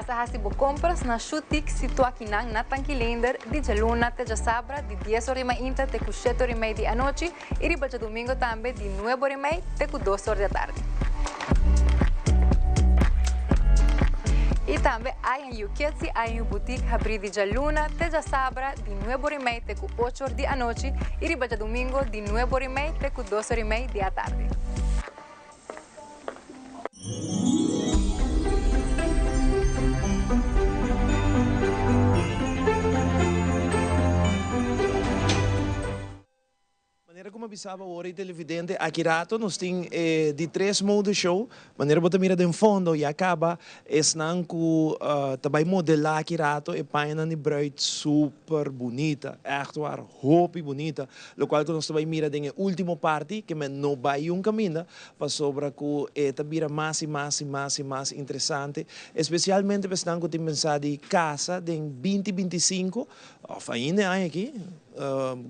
Speaker 12: Basta hasi bo compras na Shutik situa kinang na Tanquilender di Jaluna te Sabra di 10h30 te 7h30 di anoche e ribalta domingo tambe di 9h30 te 2h da tarde. E também há em Yuquetsi, há em boutique abrir de Jaluna, te Sabra, de 9h30 te 8h da noite e ribalta domingo de 9h30 te 2h30 da tarde.
Speaker 1: Maneira como avisava o hora televidente, aqui rato nós temos de 3 modos show. Maneira bota mira de fundo e acaba esnan com também modelar aqui rato e paina de bruid super bonita, echt waar, hopi bonita. Lo qual nós também mira de último parte que me não vai caminho para sobre que tabira mais e mais interessante, especialmente pensando que tem pensado de casa de 2025, ainda aqui.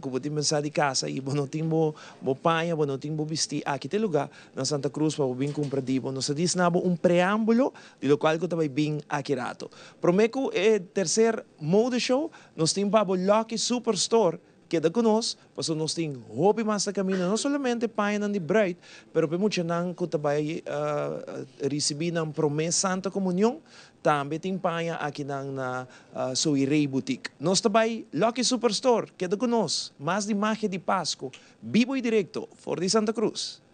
Speaker 1: Como tem pensado de casa e não tem bo panha, não tem bo vestir aqui tem lugar na Santa Cruz para bem compradivo. Nós diz nabo preâmbulo de lo qual que também bem aqui rato. Prometo é terceiro mode show, nós temos para Lucky Superstore queda conosco, porque nós temos hobby mais a caminho, não somente página de Bright, mas para muitos não que também recebi na promessa Santa Comunhão, também tem página aqui na Soirei Boutique. Nós também, Lucky Superstore, queda conosco, mais de magia de Páscoa, vivo e direto, for de Santa Cruz.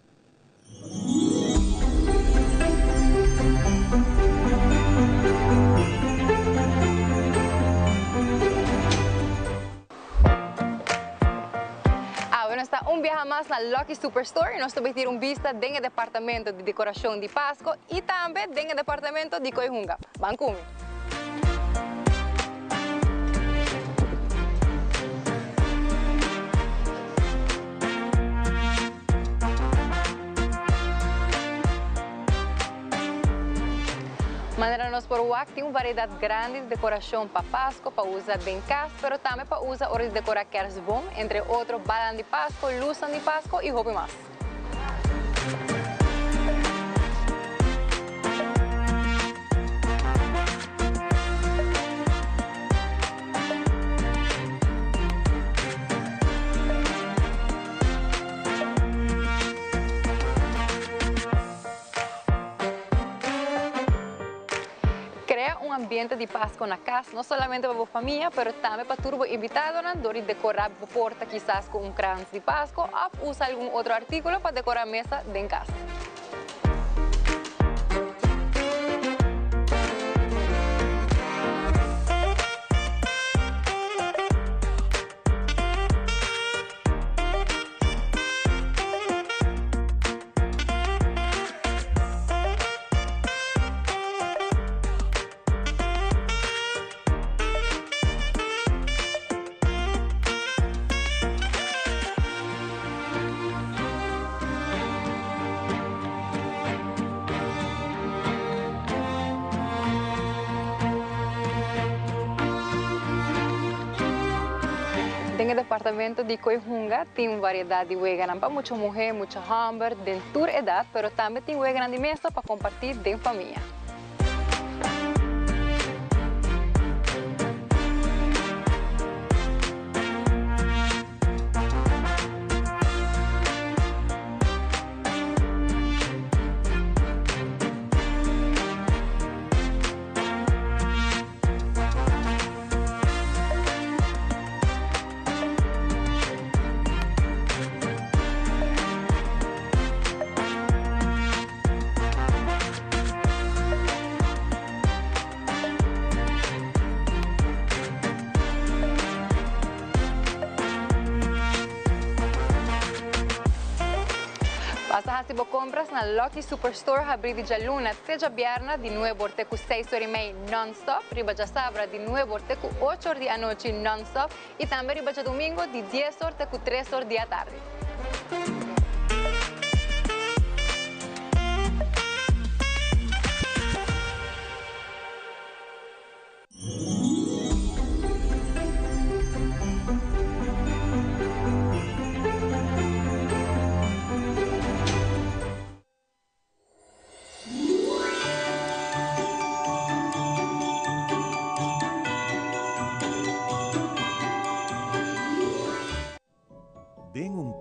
Speaker 12: Está viaje más na Lucky Superstore e nós também tiramos vista do departamento de decoração de Páscoa e também do departamento de Coihunga. Vamos comigo. Maneira nós por WAC tem uma variedade grande de decoração para Páscoa, para usar em casa, mas também para usar hora de decorar queres bom, entre outros balan de Páscoa, luzes de Páscoa e roupa mais. Ambiente de Páscoa na casa, não somente para a família, mas também para turbo invitado, onde decorar a porta quizás com crans de Páscoa ou usar algum outro artículo para decorar a mesa de casa. No departamento de Coihunga tem uma variedade de veganas para muitas mulheres, muitos homens, de toda idade, mas também tem veganas de mesa para compartilhar com a família. Basta se compras na Lucky Superstore abrir de Jaluna seja viernes de 9 até 6h30 non-stop, riba de Sabra de 9 até 8h da noite non-stop e também riba de domingo de 10h até 3h da tarde.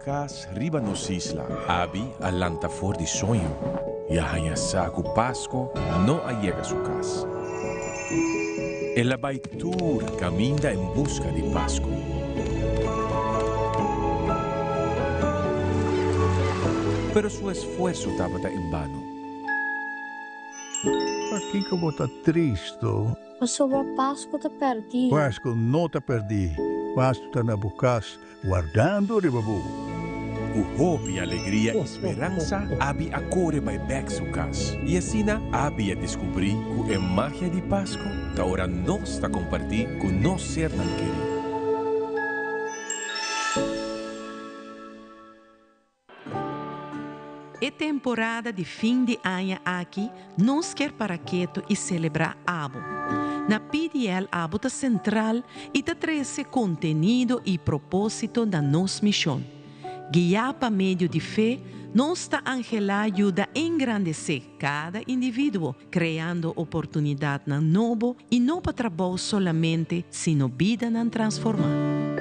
Speaker 19: cas riba nos isla, abi alanta for di sonho. Yahaya saco Pasco no llega a su casa. El abaitur camina en busca de Pasco. Pero su esfuerzo estaba en vano.
Speaker 20: Aqui que eu vou estar triste.
Speaker 16: O sobre Páscoa te perdi.
Speaker 20: Páscoa não te perdi. Páscoa está na bucas, guardando o ribabu.
Speaker 19: O hope, alegria e esperança abi a corre by back su casa. E assim abi a descobrir que a magia de Páscoa da hora nós está compartir com nós ser tão querido.
Speaker 5: É temporada de fim de ano aqui, nós quer para quieto e celebrar Abo. Na PDL Abo tá central e tá traz contenido e propósito da nossa missão. Guiar para meio de fé, nossa Angela ajuda a engrandecer cada indivíduo, criando oportunidade na novo e não para trabalho solamente, sino vida na transformar.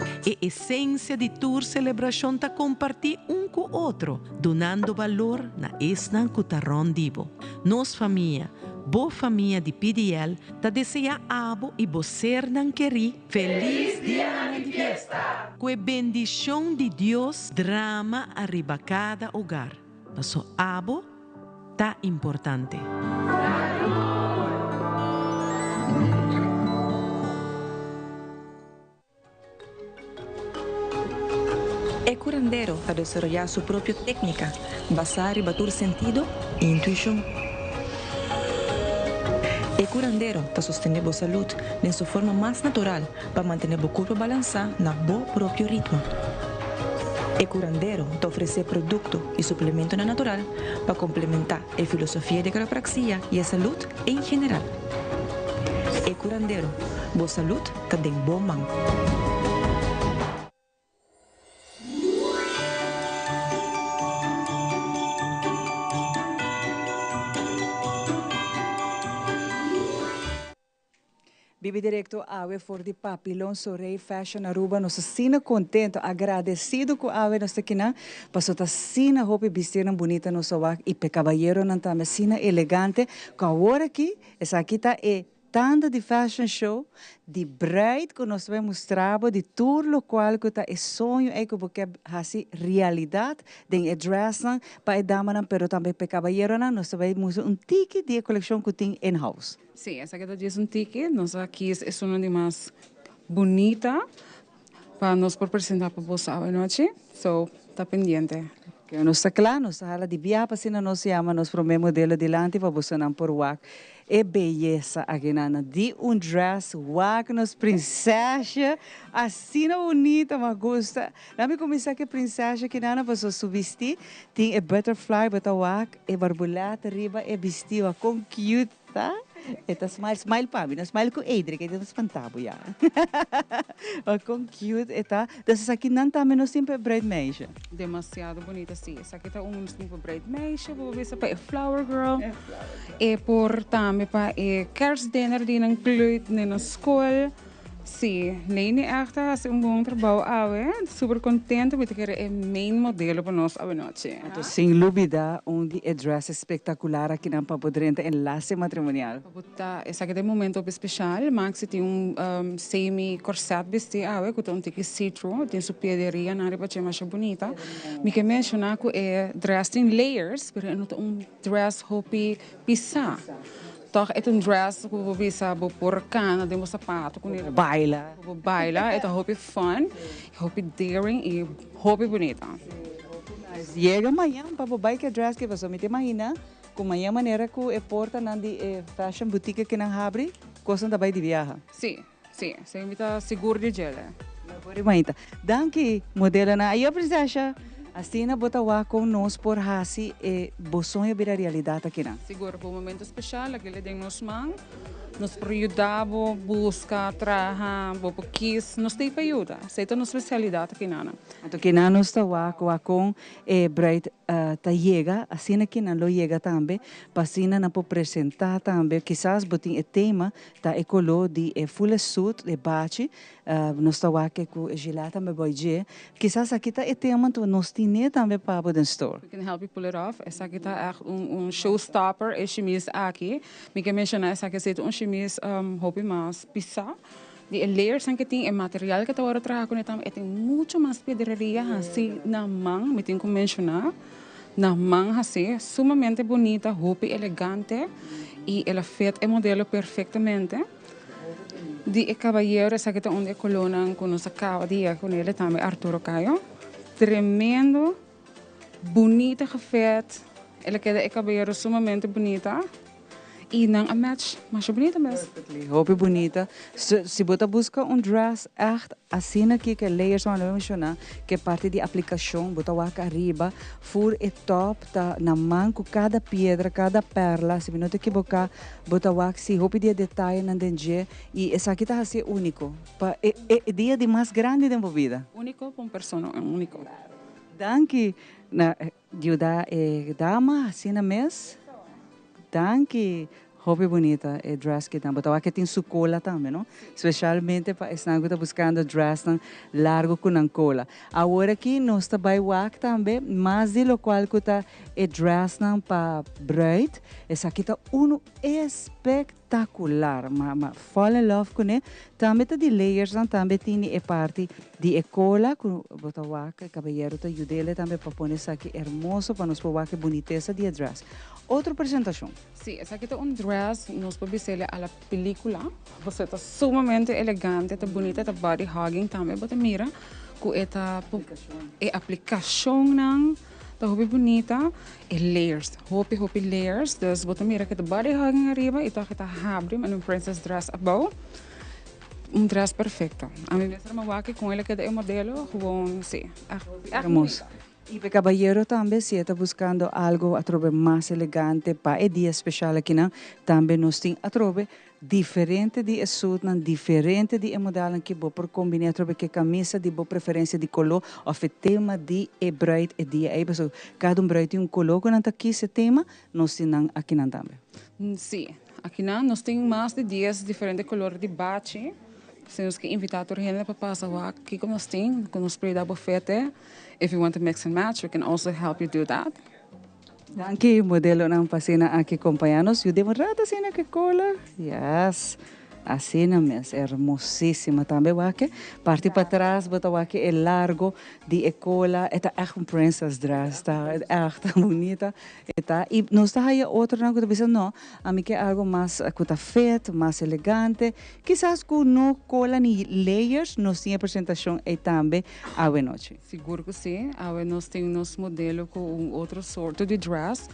Speaker 5: A essência de tua celebração está compartir com o outro, donando valor na esna cutarrón divo. Nos família, boa família de PDL, está deseja abo e você não querer feliz dia de festa. Com a bendição de Deus, drama arriba cada hogar. Mas o abo tá importante.
Speaker 4: El curandero a desarrollar su propia técnica, basada en batur sentido e intuición. El curandero está sosteniendo salud de su forma más natural para mantener el cuerpo balanceado en su propio ritmo. El curandero te ofrece productos y suplementos natural para complementar la filosofía de quiropraxia y la salud en general. El curandero, boa salud, está en bom mão.
Speaker 2: Bibi Directo Awe for the Papilon Sorei Fashion Aruba. Nós estamos contentes, agradecidos com a Awe nós aqui na. Passou a sina roupa vestida bonita no sovac e pe caballero não tá sina elegante. Com a hora aqui, essa aqui tá tanda de fashion show, de bride que nós vamos mostrar, de tudo o qual que tá sonho é que porque hasi realidade de dress para dama pero também para caballero nós vamos ticket de coleção que tem in house.
Speaker 9: Sí, esa que te es un ticket, nos aquí es una de más bonita para nos por presentar para vos hoy noche, so está pendiente.
Speaker 2: Que nós está claro, nós hala de viajar para cima nós chama nós pro modelo delante para você não por wak. É beleza aqui na de dress wak nos princesa assim bonita, mas gosta. Lá me começar que princesa que nana para só vestir, tem a butterfly, bota wak, e barbulata riba, e vestiu com cute, tá? Eta smile para mim, smile com Adri, que é fantástico já. Com cute, eta. Dessas aqui não tá menos sempre braid meisje.
Speaker 9: Demasiado bonita, sim. Essa aqui tá tipo braid meisje, vou ver se para flower girl. E por também para kerstdinner die include na escola. Sim, Leine Achta faz bom trabalho, super contente porque é o main modelo para nós a noite.
Speaker 2: Então, sem dúvida, dress espetacular aqui na Papodrenta, enlace matrimonial.
Speaker 9: Esse aqui é um momento especial, mas tem semi-corset vestido, que tem que see-through, tem sua piederia na área para mais bonita. Me quer mencionar que é dress em layers, mas é dress hopi pisa. Toch é dress que vou visar por cana, de sapato com ele.
Speaker 2: Baila.
Speaker 9: Baila, é hopi fun, hopi daring e hopi bonita.
Speaker 2: Chega amanhã para o bike dress que você me imagina, com amanhã maneira que é porta na fashion boutique que não abre, coisa da vai de viajar.
Speaker 9: Sim, você me está seguro de gel.
Speaker 2: Por imagina. Danke modelo na. Aí a princesa Assim na botawa com nós por hasi e bosonho vira realidade aqui na.
Speaker 9: Siguro po momento especial aquele ding nos mang. Nos prioridade busca traha bo kis nos tem para ajuda. Seita nos especialidade aqui na.
Speaker 2: Então que na nos tawa com e bright ta chega, assim na que na lo chega também, pasina na po apresentar também, quizás botin e tema ta ecolo de e full suit de bachi, nos tawa que com gelata me boije, quizás aqui ta e tema to nos tine também para boden store.
Speaker 9: We can help you pull it off. Essa aqui tá showstopper, é chemise aqui. Me que mencionar essa aqui seita chemise hobby mas pisa. De layers que tem o material que agora trabalha com ele tem muito mais pedreria assim na mão, me tem que mencionar. Na mão assim, sumamente bonita, roupa elegante e ela fez o modelo perfeitamente. De cavalheiro essa que tá onde coluna com nossa cava dia com ele também Arturo Caio. Tremendo, bonita gefeito. Ela queda cavalheiro sumamente bonita. E não a match, mas é bonita mesmo.
Speaker 2: Roupa bonita. Se você busca dress echt assim aqui que layers vão mencionar, que é parte de aplicação, você vai arriba, for e top, tá na mão com cada pedra, cada perla, se não te equivocar, você vai se roupa de detalhe na dentro e essa aqui tá assim único. É dia de mais grande da vida.
Speaker 9: Único para uma pessoa, único.
Speaker 2: Danke na ajuda dama assim na mês. Danke. Roupa bonita, é dress que tem. Botawa que tem sua cola também, não? Especialmente para estar buscando dress largo com a cola. Agora aqui nós trabalhamos também, mas de lo qual que tá é dress para braid, essa aqui tá espetacular, mas fall in love com ele. Também tá de layers, também tem a parte de cola, com botawa que caballero tá ajuda também para pôr isso aqui hermoso para nós provar que boniteza de dress. Outra apresentação.
Speaker 9: Sim, essa aqui é dress, nós podemos ver a película. Você está sumamente elegante, está bonita, está body hugging também. Você mira com esta aplicação, está muito bonita. E layers, roupa layers. Então, você mira que está body hugging arriba e está abre uma princess dress above. Dress perfeito. A minha mestra me vai com ele que é o modelo, gewoon, sim.
Speaker 2: Hermoso. E para caballero também, se está buscando algo a trobe mais elegante para o dia especial aqui, também nós temos a trobe diferente de suit, diferente de modelo que vou por combinar trobe que camisa de boa preferência de color ou tema de braid e dia aí, porque cada braid tem color que não está aqui esse tema, nós temos aqui também.
Speaker 9: Sim, aqui nós temos mais de 10 diferentes colores de bachi. Temos que invitar a gente para passar aqui como nós temos, com os preços da bufete. If you want to mix and match, we can also help you do that.
Speaker 2: Danke, modelo ng pasina aqui acompanhando-nos. Eu devo rata assim que cola. Yes. Assim mesmo, hermosíssima também, wake. Parte para trás, bota wake é largo de cola. Está echt um princess dress, está echt bonita. Está e nós está aí outro não que você não, a mim que é algo mais que feito, mais elegante. Quizás com no cola nem layers, nós temos apresentação e também a noite.
Speaker 9: Seguro que sim. Agora nós temos modelo com outro sorte de dress.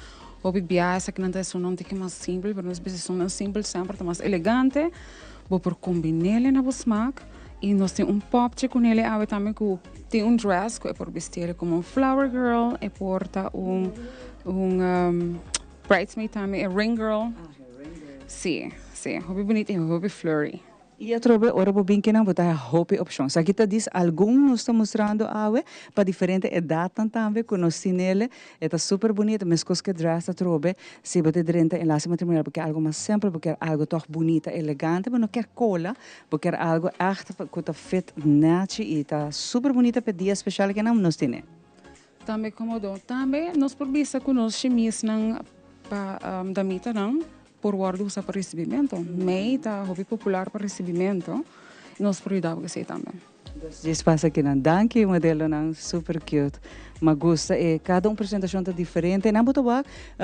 Speaker 9: O bibia essa que não é só não tem que mais simples, mas nós precisamos mais simples sempre, mais elegante. Vou por combinar ele na smack e nós temos pop com ele agora também que tem dress que é por vestir como flower girl, e porta bridesmaid também, ring girl. Sim, sim, hobby bonito e hobby flurry.
Speaker 2: E a trobe ora bobin que não botar roupa opção. Aqui está diz algum nos está mostrando para diferente idade também que nós nele está super bonito, mas coisa que dress a trobe se botar dentro em laço matrimonial porque é algo mais simples, porque é algo tão bonita, elegante, mas não quer cola, porque é algo echt que está feito nati e está super bonita para dia especial que não nós temos.
Speaker 9: Também comodou, também nós por vista que nós chemis não para da mita não por guarda usa para recebimento, meita hobby popular para recebimento, nós prioridade que sei também.
Speaker 2: Isso passa aqui na Danke, o modelo não super cute, mas gosta e cada apresentação está diferente. Não botou a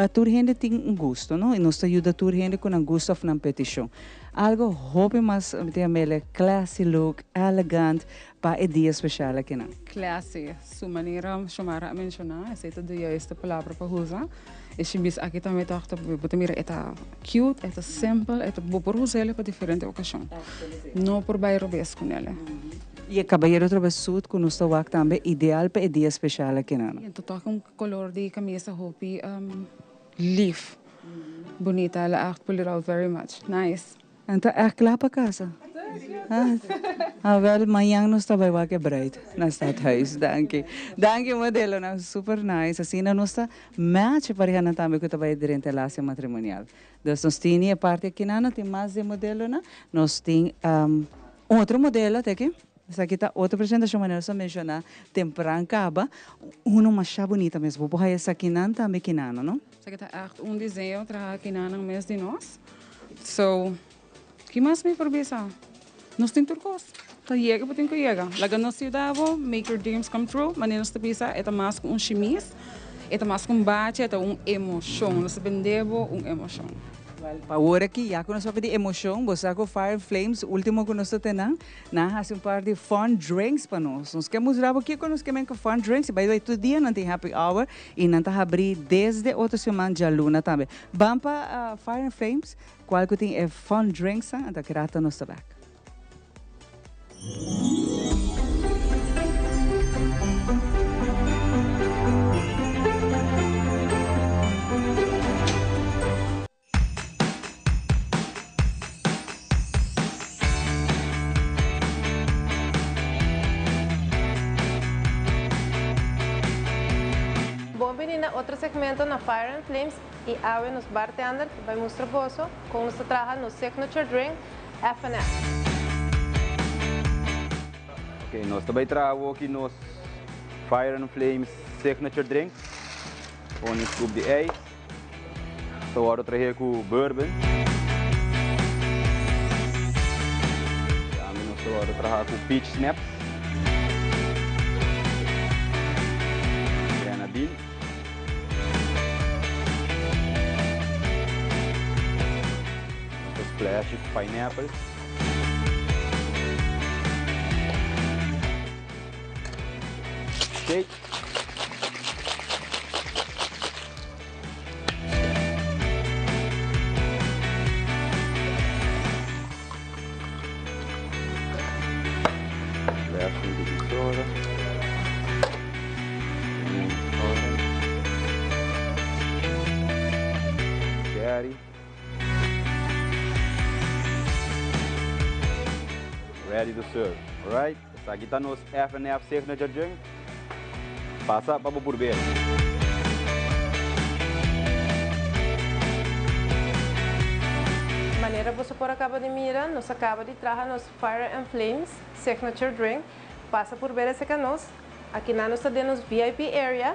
Speaker 2: tour gente tem gosto, não? E nós ajuda a tour gente com um gosto na petição. Algo hobby mais tem classy look, elegant para o dia especial aqui não.
Speaker 9: Classy, sua maneira chamar a mencionar, aceita de esta palavra para usar. E chimis aqui também tá, bota mira, é cute, é simple, é por usar para diferente ocasião. Não por bairro bes com ela.
Speaker 2: E a caballero trabalhou com nosso wak também ideal para dia especial aqui não.
Speaker 9: Então tá com color de camisa hopi leaf. Bonita, ela acht polirou very much. Nice.
Speaker 2: Então é claro para casa. Wel, amanhã nós está vai que bright na stadhuis. Danke. Danke modelo, na super nice. Assim nós está match para a também que vai durante a laça matrimonial. Então nós temos a parte aqui na tem mais de modelo na. Nós tem outro modelo até aqui. Essa aqui está outra apresentação maneira só mencionar temprano caba, uma mais bonita mesmo. Vou essa aqui não também aqui não, não?
Speaker 9: Essa aqui está desenho para aqui não mês de nós. So, que mais me forbesa? Nós temos turcos. Tá chega para ter que chegar. Laga na cidade, make your dreams come true. Maneira nós pensa, é mais com chimis, é mais com bate, é emoção. Nós vendemos emoção.
Speaker 2: Para agora aqui, já que nós vamos pedir emoção, você com Fire Flames, último que nós temos, nós fazemos parte de fun drinks para nós. Nós queremos mostrar aqui que nós queremos fun drinks, e by the way, todo dia não tem happy hour, e não está abrir desde outra semana de luna também. Vamos para Fire Flames, qual que tem fun drinks, então que rata nós também.
Speaker 10: Bem-vindo a outro segmento na Fire and Flames e Awe nos bartender que vai mostrar você como se trabalha no signature drink F&F.
Speaker 22: Ok, nós também trazemos aqui nos Fire and Flames signature drink, com um scoop de ice, então agora trazer com bourbon, também nós agora trazer com peach snaps, grenadine. Splash of pineapple. Shake. Splash with baking soda. Cherry. Ready to serve, alright? Essa aqui está nos F&F signature drink. Passa para o burbeiro.
Speaker 10: Maneira você por acaba de mirar, nós acaba de trazer nos Fire and Flames signature drink. Passa por ver esse canos. Aqui na nossa de nos VIP area.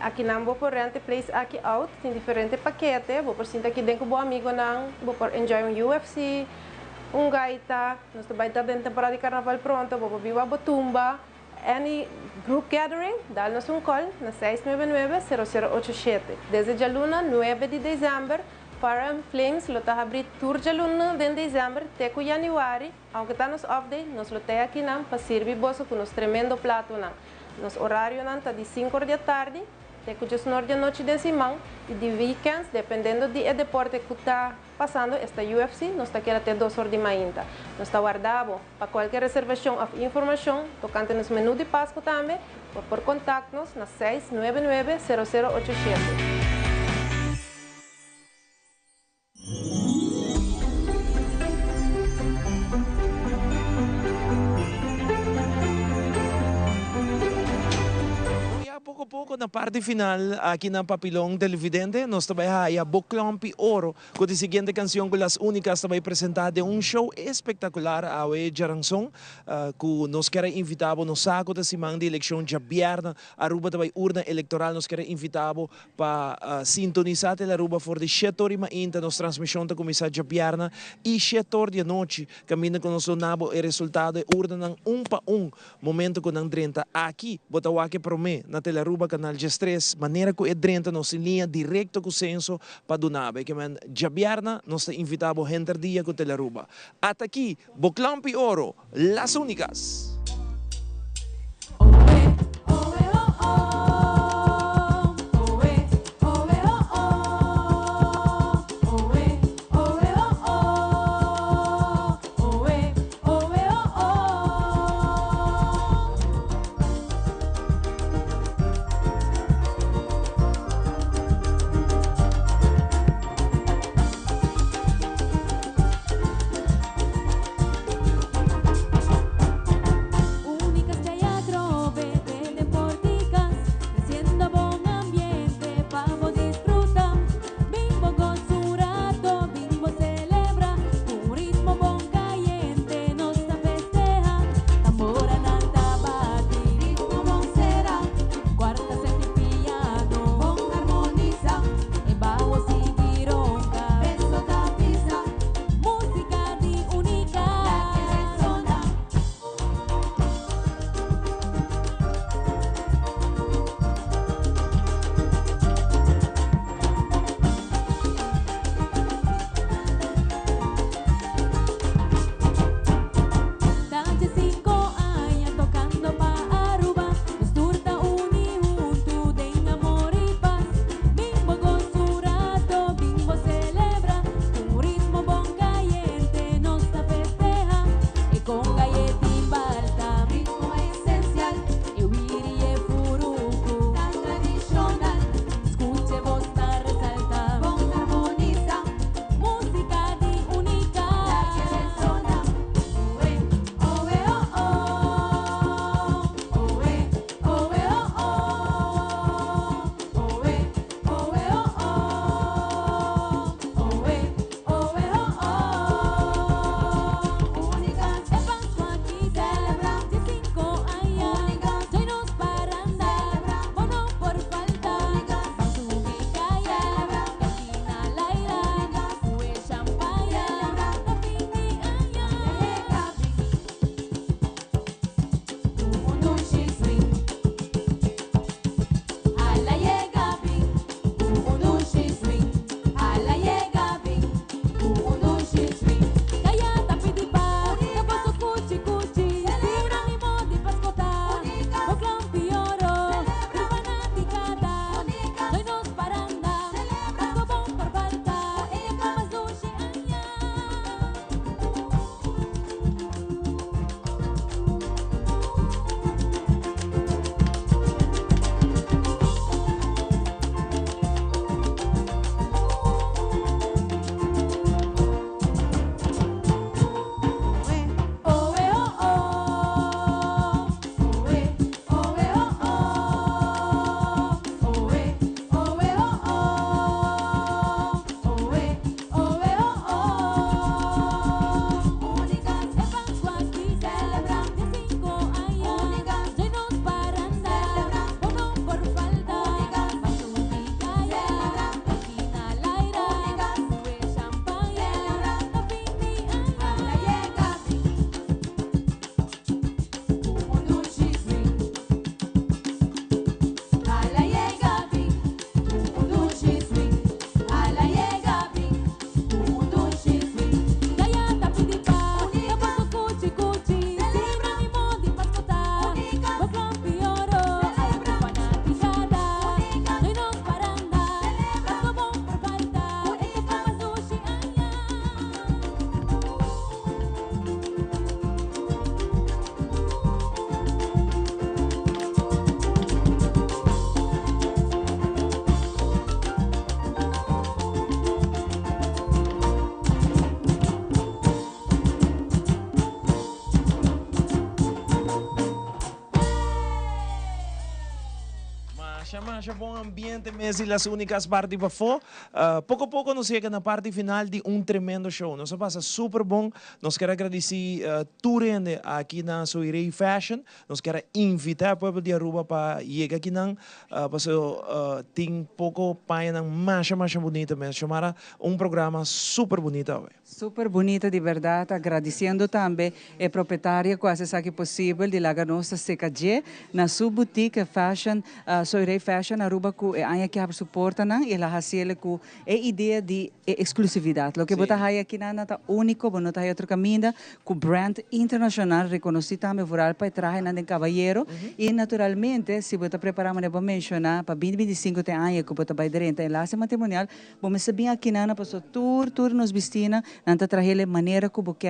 Speaker 10: Aqui na vou por rent place aqui out, tem diferente paquete. Vou por sinta aqui dentro com o amigo não, vou por enjoy UFC. Gaita, nós também estamos em temporada de carnaval pronto, vamos vir a Botumba, any group gathering, dá-nos call na 699-0087. Desde a luna, 9 de dezembro, Fire and Flames, lo está abrir tour de luna de dezembro, até com januário, aunque está nos off day, nós lo tem aqui para servir bolso com nos tremendo prato. Nos horário está de 5 da tarde, até com 9 da noite de semana, e de weekends, dependendo do deporte que está passando, esta UFC, nós está aqui até 2 horas de manhã. Nós está guardado para qualquer reservação ou informação, tocante nos menu de Páscoa também, por contato-nos na 699-0087.
Speaker 1: Pouco na parte final aqui na Papilong Televidente, nós também a Boclampi Oro, com a seguinte canção com as únicas também apresentada um show espetacular a Jaransong, que nós queremos invitar no saco da semana de eleição de Bierna, a Aruba também urna eleitoral, nós queremos invitar para sintonizar a Aruba for de 7 horas ainda nos transmissão da começar de Bierna e 7 horas de noite, caminho com nosso nabo e resultado urna um para um, momento com não drenta aqui, botawa que promê na tele Aruba canal G3, maneira que é drenta nos em linha direto com o censo para Dunabe, que man Jabierna nós invitamos gente dia com tele Aruba. Até aqui, Boclampi Oro, las únicas. Masha, bom ambiente, Messi, las únicas partes para fora. Pouco a pouco nós chegamos na parte final de tremendo show. Nós passa super bom. Nós queremos agradecer tudo aqui na Soirée Fashion. Nós queremos invitar o povo de Aruba para chegar aqui não, para tem pouco paia Masha bonita mesmo. Chamara programa super bonito.
Speaker 2: Super bonita de verdade, agradecendo também a proprietária quase que possível de laga nossa CKG na sua boutique fashion, Soirée Fashion Aruba que é que suporta não e ela hasile com a ideia de exclusividade. Lo que bota aí aqui na tá único, não tá aí outro caminho, com brand internacional reconhecido também voral para trazer na cavalheiro e naturalmente se bota preparamos para mencionar para 2025 tem anos que bota vai direto em laço matrimonial, vamos saber aqui na passou tour nos vestina nanta trazer maneira como que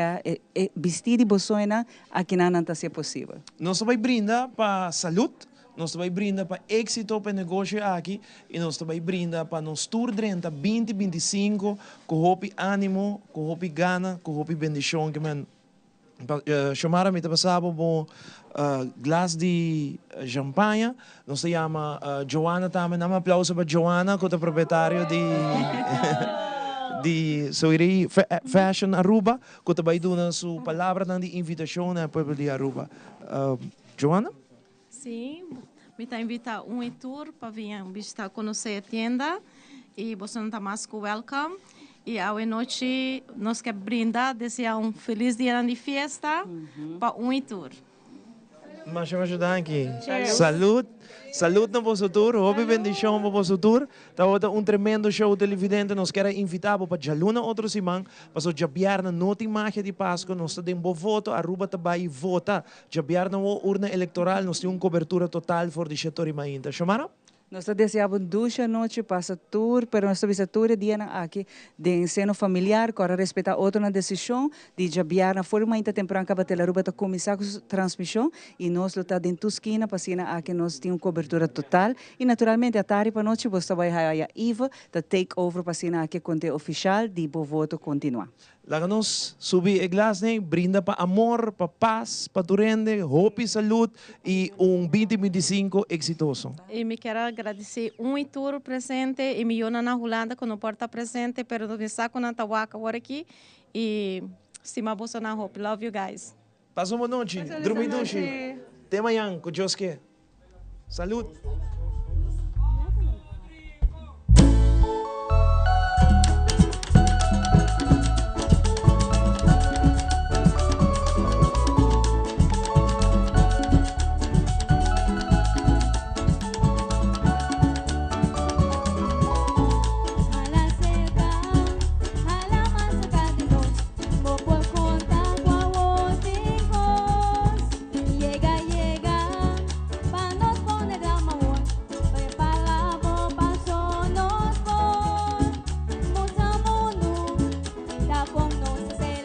Speaker 2: vestir de boçoina aqui na nanta se possível.
Speaker 1: Nós vai brindar para saúde, nós vai brindar para êxito para negócio aqui e nós vai brindar para nos tour 30 2025 com hope ânimo, com hope gana, com hope bendição que man chamara me passava bom glass de champanhe, nós se chama Joana também, um aplauso para Joana, que é o proprietário de Soirée Fashion Aruba, que também dá sua palavra de invitação ao povo de Aruba. Joana?
Speaker 13: Sim, me está invitando tour para vir visitar, conhecer a tenda e você não está mais welcome. E à noite nós queremos brindar, desejar feliz dia de festa para tour.
Speaker 1: Mas eu ajudar aqui. Saúde. Saúde no vosso tour. Houve bendição no vosso tour. Tá tremendo show televidente. Nós queremos invitar para Jaluna outro semana. Para jabiar na nota imagem de Páscoa. Nós temos voto. Aruba também vota. Jabiar na urna eleitoral. Nós temos cobertura total for de setor e mainda. Chamara?
Speaker 2: Nós desejamos ducha noite passa tour, pero nossa visita dia aqui de ensino familiar, para respeitar outra decisão de jabiar na forma ainda temprana para ter a Aruba para começar a transmissão e nós lutar dentro da esquina para cima aqui nós temos cobertura total e naturalmente a tarde para noite você vai a Iva da take over para cima aqui conte oficial de bo voto continuar.
Speaker 1: Lá nós subir o glass, brinda para amor, para paz, para durende, hope, saúde e 2025 exitoso.
Speaker 13: E me quero agradecer tour presente e me iona na Holanda com o porta presente, pero no me saco na Tawaka agora aqui e estima você na hope. Love you guys.
Speaker 1: Passa uma noite, dorme duche. Até amanhã, com Deus que. Saúde.
Speaker 11: con nosotros.